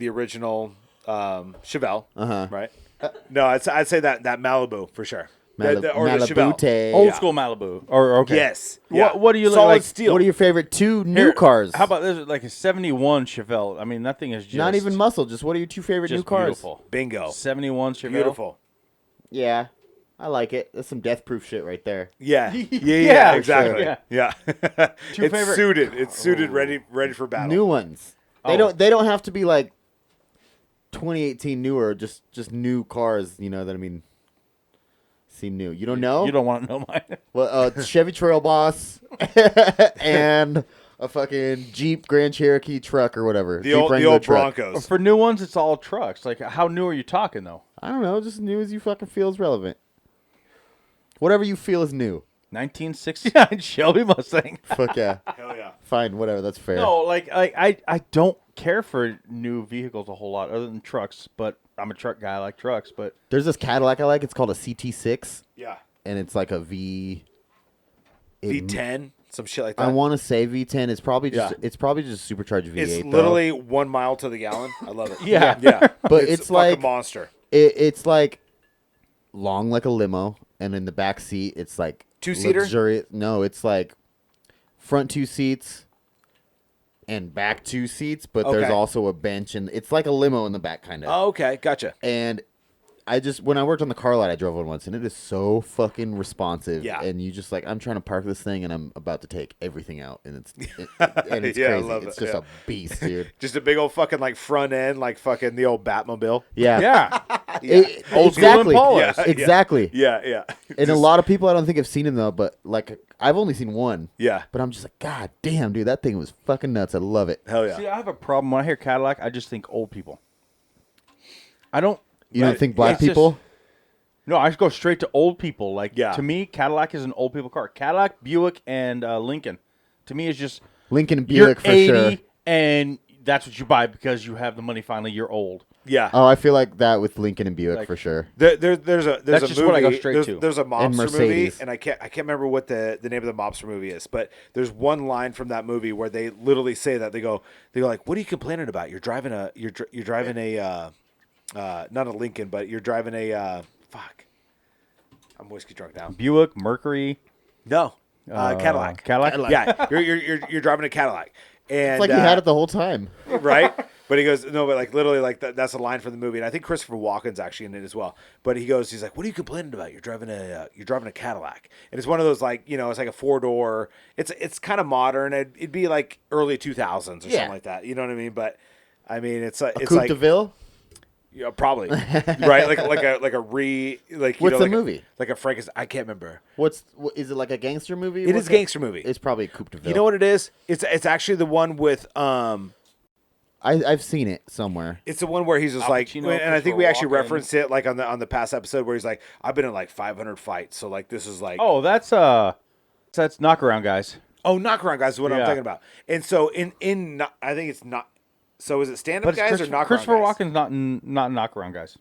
original Chevelle, right? No, I'd say that Malibu for sure, or the Chevelle. Malibute. Old school Malibu. Or okay. Yes. Yeah. What do you Solid like? steel? What are your favorite two new Here, cars? How about this? Like a '71 Chevelle. I mean, that thing is just Not even muscle. Just what are your two favorite just new cars? beautiful. Bingo. '71 Chevelle. Beautiful. Yeah, I like it. That's some death proof shit right there. Yeah. Yeah, Yeah. for Exactly. sure. Yeah. Two It's favorite- suited. It's suited. Ready for battle. New ones. Oh. They don't have to be like 2018 newer. Just new cars. You know that I mean. Seem new. You don't know? You don't want to know mine. Well, Chevy Trail Boss and a fucking Jeep Grand Cherokee truck or whatever. The Jeep old Wrangler truck. Broncos. For new ones, it's all trucks. Like, how new are you talking though? I don't know. Just new as you fucking feel is relevant. Whatever you feel is new. 1969 Shelby Mustang. Fuck yeah. Hell yeah. Fine, whatever. That's fair. No, like I don't care for new vehicles a whole lot other than trucks, but I'm a truck guy. I like trucks, but There's this Cadillac I like. It's called a CT6, Yeah. and it's like a V. V10, some shit like that. I want to say V10. It's probably just Yeah. it's probably just a supercharged V8. It's though. literally 1 mile to the gallon. I love it. Yeah. Yeah. But it's it's a like- fucking monster. It's like long like a limo, and in the back seat it's like Two-seater? luxurious. No, it's like front two seats and back two seats, but there's Okay. also a bench, and it's like a limo in the back kind of. Oh, okay. Gotcha. And when I worked on the car lot, I drove one once, and it is so fucking responsive. Yeah. And you just like, I'm trying to park this thing, and I'm about to take everything out, and it's and it's Yeah, I crazy. love It's it, just yeah. a beast, dude. Just a big old fucking like front end, like fucking the old Batmobile. Yeah. yeah. Old school Impalas. Yeah. Exactly. Yeah. And a lot of people I don't think have seen him though, but like I've only seen one. Yeah. But I'm just like, God damn, dude, that thing was fucking nuts. I love it. Hell yeah. See, I have a problem when I hear Cadillac. I just think old people. I don't. You don't think black it's just- people? No, I just go straight to old people. Like, Yeah. to me, Cadillac is an old people car. Cadillac, Buick, and Lincoln. To me, is just Lincoln and you're Buick for 80 sure. and that's what you buy because you have the money. Finally, you're old. Yeah. Oh, I feel like that with Lincoln and Buick Like- for sure. There's That's a just movie. what I go straight there's, to. There's a And mobster movie, Mercedes. and I can't remember what the name of the mobster movie is, but there's one line from that movie where they literally say that they go like, "What are you complaining about? You're driving a not a Lincoln, but you're driving a fuck. I'm whiskey drunk now. Buick, Mercury, No, Cadillac. Cadillac. Yeah, you're driving a Cadillac, and It's like he had it the whole time. right? But he goes, no, but like literally, like that's a line from the movie, and I think Christopher Walken's actually in it as well. But he's like, "What are you complaining about? You're driving a Cadillac," and it's one of those like it's like a 4-door. It's kind of modern. It'd be like early 2000s or something like that. You know what I mean? But I mean, it's Coupe like de Ville? yeah, probably right, like a What's the like movie? like a Frankenstein. I can't remember. Is it like a gangster movie? It is a gangster movie. It's probably a Coupe de Ville. You know what it is? It's actually the one with I've seen it somewhere. It's the one where he's just Al like, Pacino, and I think we actually Christopher Walken. referenced it like on the past episode where he's like, I've been in like 500 fights, so like this is like, Oh, that's knockaround guys. knockaround guys is what I'm Yeah. talking about. And so I think it's not. So is it stand up But guys or knockaround Christopher guys? Walken's not knockaround guys.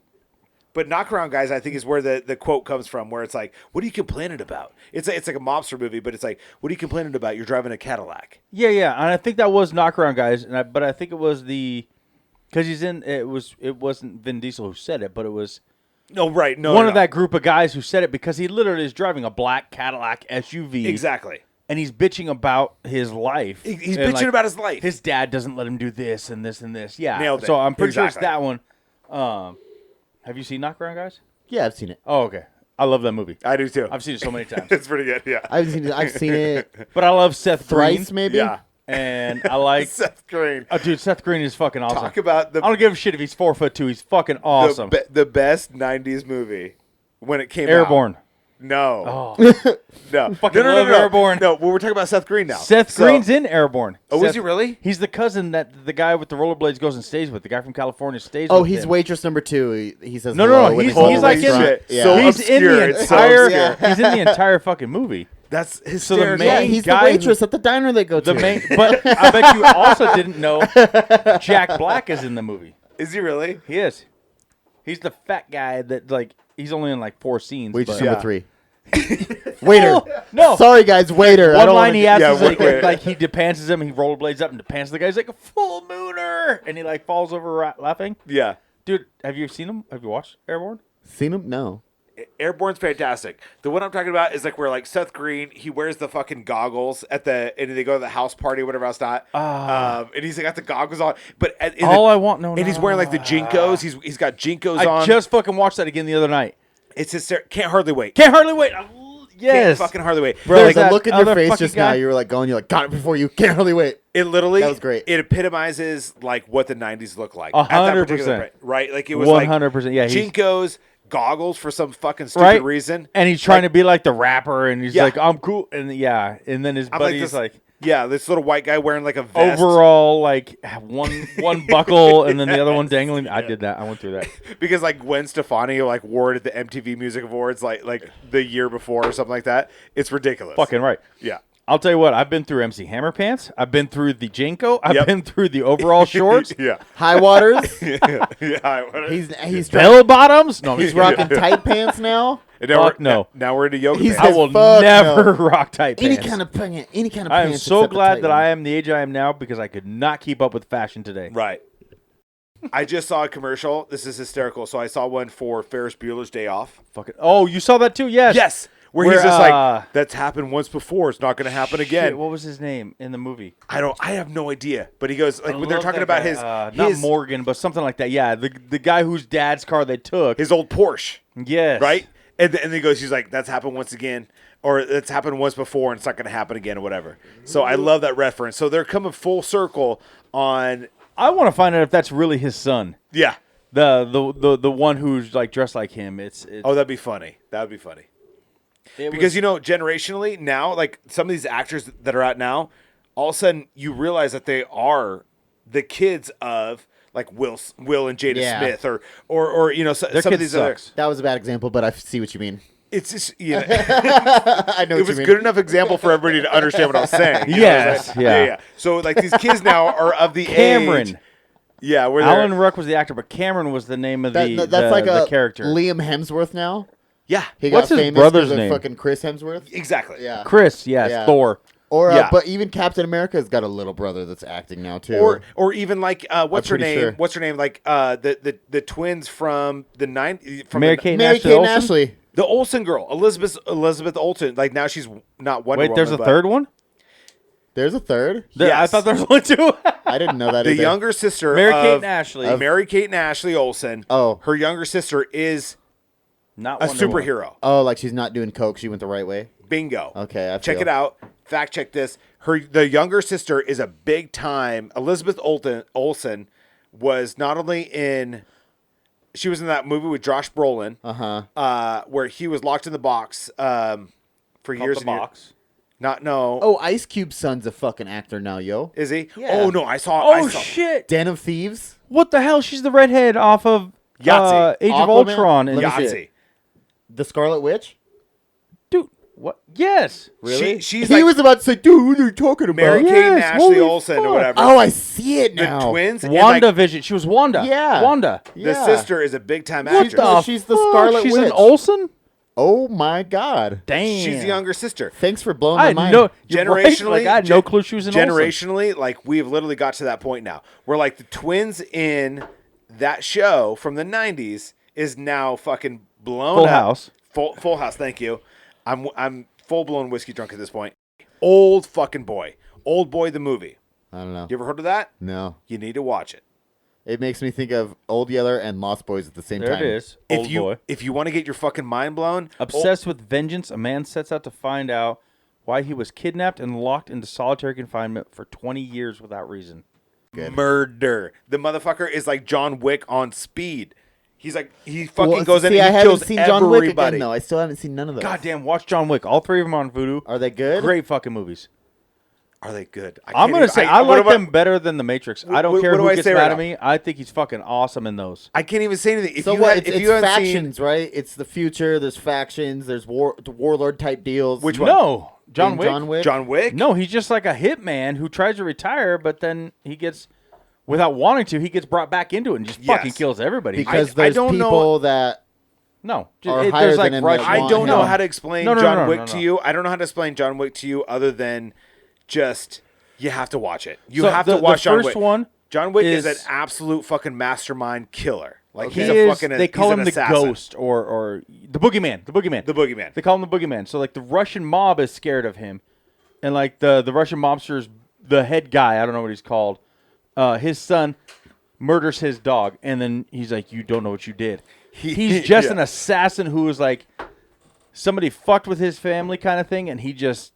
But knockaround guys, I think is where the quote comes from, where it's like, what are you complaining about? It's like a mobster movie, but it's like, what are you complaining about? You're driving a Cadillac. Yeah, and I think that was knockaround guys, but I think it was because he's in it wasn't Vin Diesel who said it, but it was No, right? No, one no, of that group of guys who said it because he literally is driving a black Cadillac SUV. exactly. And he's bitching about his life. He's And, bitching about his life. His dad doesn't let him do this and this and this. Yeah. Nailed it. So I'm pretty sure Exactly. it's that one. Have you seen Knockaround Guys? Yeah, I've seen it. Oh, okay. I love that movie. I do too. I've seen it so many times. It's pretty good. Yeah. I've seen it But I love Seth Green. thrice, maybe. Yeah. And I like Seth Green. Oh, dude, Seth Green is fucking awesome. Talk about I don't give a shit if he's 4'2". He's fucking awesome. the best '90s movie when it came out. Airborne. No, Oh. no, Fucking no, love Airborne. No, well, we're talking about Seth Green now. Seth So- Green's in Airborne. Oh, Seth, is he really? He's the cousin that the guy with the rollerblades goes and stays with. The guy from California stays Oh, with he's him. waitress number 2. He says No, hello no, when he's they go to he's the like in restaurant. the, Yeah. So he's in obscure. the It's so entire obscure. he's in the entire fucking movie. That's the hysterical. main Yeah, he's the guy waitress at the diner they go to. The main, but I bet you also didn't know Jack Black is in the movie. Is he really? He is. He's the fat guy that like he's only in like 4 scenes. Waitress but- number 3. Waiter. No. Sorry, guys. Waiter. I One don't line wanna he get- asks yeah, is like, wait. like he depanses him, he rollerblades up and depants the guy. He's like a full mooner, and he like falls over laughing. Yeah. Dude, have you seen him? Have you watched Airborne? Seen him? No. Airborne's fantastic. The one I'm talking about is like where like Seth Green, he wears the fucking goggles and they go to the house party or whatever else not. And he's got the goggles on. But and he's wearing like the Jinkos. He's got Jinkos on. I just fucking watched that again the other night. It's hysterical. Can't hardly wait. Can't hardly wait. Can't Yes. fucking hardly wait. Bro, There's the that look in your other face fucking just now, guy. you were like going, you're like, got it before you. Can't hardly wait. It literally, That was great. It epitomizes like what the '90s look like. 100%. At that particular point, right? Like it was like 100%. Yeah, he's- Jinkos, goggles for some fucking stupid right? reason. And he's trying to be like the rapper, and he's Yeah. like, I'm cool. And yeah. And then his I'm buddy's this, like yeah, this little white guy wearing like a vest. overall, like one buckle, and then the other one dangling. I did that. I went through that. Because like Gwen Stefani like wore it at the MTV Music Awards like the year before or something like that. It's ridiculous. Fucking right. Yeah. I'll tell you what, I've been through MC Hammer pants. I've been through the Jinko. I've Yep. been through the overall shorts. Yeah. High waters. Yeah. He's Bell bottoms. No, he's rocking tight pants now. And now Fuck we're, no. Now we're into yoga He's pants. I will Fuck never no. rock tight Any pants. kind of pants. Any kind of I am pants. so except the glad tight that one. I am the age I am now because I could not keep up with fashion today. Right. I just saw a commercial. This is hysterical. So I saw one for Ferris Bueller's Day Off. Fucking. Oh, you saw that too? Yes. Yes. Where he's just like, that's happened once before. It's not going to happen again. Shit, what was his name in the movie? I have no idea. But he goes, like, I when they're love talking that about guy. his not Morgan, but something like that. Yeah, the guy whose dad's car they took. his old Porsche, Yes. right? And then he goes, he's like, that's happened once again. Or it's happened once before and it's not going to happen again or whatever. So I love that reference. So they're coming full circle on, I want to find out if that's really his son. yeah. The one who's like dressed like him. It's Oh, that'd be funny. That would be funny. Because generationally now, like some of these actors that are out now, all of a sudden you realize that they are the kids of like Will and Jada Smith or some of these sucks. That was a bad example, but I see what you mean. It's just I know it was a good enough example for everybody to understand what I was saying. Yes, yeah. So like these kids now are of the Cameron. age. Yeah, where Alan Ruck was the actor, but Cameron was the name of That's like the a character. Liam Hemsworth now. Yeah, He What's got his famous brother's because of name? fucking Chris Hemsworth. exactly. Yeah. Chris, yes, Yeah. Thor. Or Yeah. but even Captain America's got a little brother that's acting now too. Or even like what's her pretty name? sure. What's her name? Like the twins from the Mary-Kate Mary Ashley Kate Olsen? Ashley. the Olsen girl, Elizabeth Olsen. Like now she's not Wonder Wait, Woman. there's a but third one? There's a third. I Yes. thought there was one too. I didn't know that. The either. younger sister, Mary-Kate of and Ashley. Mary-Kate and Ashley Olsen. Oh. her younger sister is Not a Wonder Woman. superhero. Oh, like she's not doing coke. She went the right way. Bingo. Okay, I check feel. it out. Fact check this. The younger sister is a big time. Elizabeth Olsen was not only in. She was in that movie with Josh Brolin, where he was locked in the box for Called years The and years. Box. No. Oh, Ice Cube's son's a fucking actor now, yo. Is he? Yeah. Oh no, I saw. Oh shit! Den of Thieves. What the hell? She's the redhead off of Yahtzee. Age of Aquaman? Ultron and Let me see shit. Yahtzee. The Scarlet Witch. Dude, what? Yes. Really? She's he like was about to say, dude, what are you talking about? Mary-Kate and Yes, Ashley holy Olsen or fuck. whatever. Oh, I see it the now. twins. and, like, WandaVision. She was Wanda. Yeah. Wanda. the Yeah. sister is a big time What actress. the she's the fuck? Scarlet She's Witch. an Olsen? Oh my god. Damn. She's the younger sister. Thanks for blowing I my had mind. no you're right. Generationally, Like, I had no clue she was an Olsen. generationally, like we've literally got to that point now where like the twins in that show from the '90s is now fucking blown Full up. House. Full House. Thank you. I'm full blown whiskey drunk at this point. Old fucking boy. Old Boy the movie. I don't know. You ever heard of that? No. You need to watch it. It makes me think of Old Yeller and Lost Boys at the same There time. it is. Old boy. If you want to get your fucking mind blown, Obsessed with vengeance, a man sets out to find out why he was kidnapped and locked into solitary confinement for 20 years without reason. murder. The motherfucker is like John Wick on speed. He's like he fucking Well, goes in see, and I he haven't kills seen everybody. John Wick again, though. I still haven't seen none of those. Goddamn, watch John Wick. All three of them on Vudu. Are they good? Great fucking movies. Are they good? I'm going to say I like them better than The Matrix. I don't what care do who I gets say mad right at me. I think he's fucking awesome in those. I can't even say anything. If So you what? had- if It's you haven't factions, right? It's the future. There's factions. There's warlord type deals. Which one? No. John In Wick? John Wick. seen John Wick, No, he's just like a hitman who tries to retire, but then he gets, without wanting to, he gets brought back into it and just fucking Yes. kills everybody. Because I there's don't know- people that No. Are There's higher like than him Russian. that I want don't him. know how to explain No, John Wick to no. you. I don't know how to explain John Wick to you other than just you have to watch it. You So have the- to watch the John first Wick. one John Wick is is- an absolute fucking mastermind killer. Like He he's a is, fucking. they call he's him an the assassin. ghost or the boogeyman. The boogeyman. The boogeyman. They call him the boogeyman. So like the Russian mob is scared of him, and like the Russian mobster's the head guy. I don't know what he's called. His son murders his dog, and then he's like, "You don't know what you did." He's just Yeah. an assassin who is like somebody fucked with his family kind of thing, and he just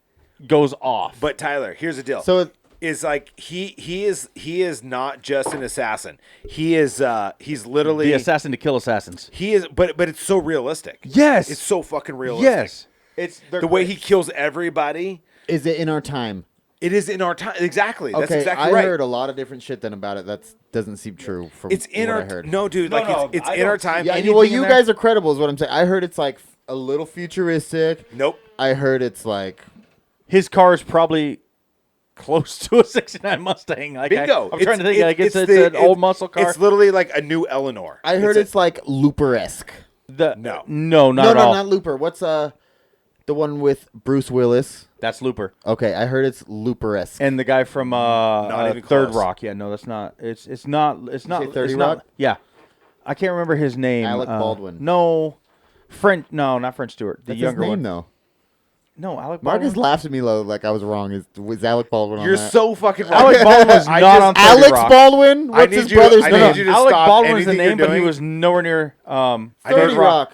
goes off. But Tyler, here's the deal. So is like he is not just an assassin. He is he's literally the assassin to kill assassins. He is, but it's so realistic. Yes. It's so fucking realistic. Yes, it's The way he kills everybody. is it in our time? It is in our time. Exactly. That's Okay, exactly I right. heard a lot of different shit then about it. That doesn't seem true from It's in what our I heard. no, dude. No, Like no, it's I in our don't see- time. Yeah, anything well, in you there? guys are credible, is what I'm saying. I heard it's like a little futuristic. Nope. I heard it's like his car is probably close to a '69 Mustang. Like Bingo. I'm trying to think. Like it's an old muscle car. It's literally like a new Eleanor. I heard it's like Looper-esque. No, No. not No, at all. not Looper. What's the one with Bruce Willis? That's Looper Okay, I heard it's Looper-esque. and the guy from even Third close. Rock. Yeah, no, that's not. It's not. It's not. say 30 it's not- Rock? Yeah, I can't remember his name. Alec Baldwin. No, French. No, not French Stewart. The That's younger his name, one. though. No, Alec Marcus Baldwin. laughed at me low like I was wrong. Was Alec Baldwin on You're that? so fucking wrong. Alec Baldwin was I not just- on 30 Alex Rock. Baldwin? I What's need his you- brother's I name? need you to Alec stop Baldwin was the anything name, you're but he doing. was nowhere near. I 30 need- Rock.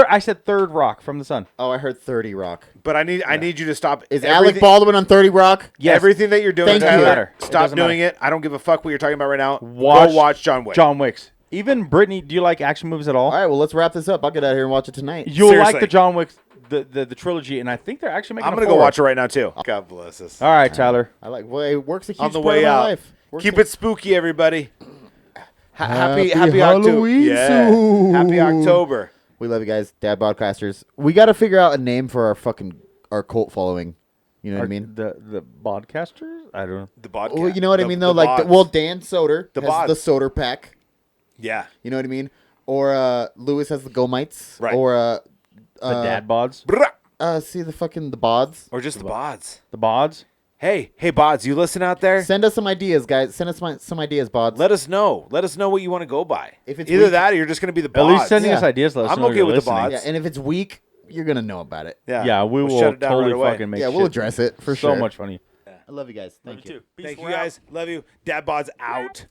I said Third Rock from the Sun. Oh, I heard 30 Rock. But I need you to stop. Is everything- Alec Baldwin on 30 Rock? Yes. Everything that you're doing, Thank you. Tyler, Matter. It stop doesn't doing it. I don't give a fuck what you're talking about right now. Watch Go watch John Wick. John Wick's Even Brittany, do you like action movies at all? All right, well, let's wrap this up. I'll get out of here and watch it tonight. You'll Seriously. like the John Wick, the trilogy, and I think they're actually making. I'm gonna go watch it right now too. God bless us. All right, Tyler. I like. Well, it works a huge On the part way of my out, life. keep it spooky, everybody. Happy October. Halloween Yeah. soon. Happy October. We love you guys, Dad Podcasters. We got to figure out a name for our cult following. You know what I mean? The podcasters? I don't know. The bod. Well, you know what I mean though. Dan Soder has bods. the Soder pack. Yeah. You know what I mean? Or Lewis has the Go-Mites. Right. Or The dad bods? see the bods. Or just the bods. The bods? Hey, bods, you listen out there? Send us some ideas, guys. Send us some ideas, bods. Let us know. Let us know what you want to go by. If it's either weak- that or you're just going to be the At bods. least sending us Yeah. ideas. Let us I'm know okay you're with the listening. bods. Yeah, and if it's weak, you're gonna know about it. Yeah, we We'll will shut it down totally right away. fucking make Yeah, shit. we'll address it for So sure. much funny. I love you guys. Thank you. Thank you guys. Love you. Dad bods out.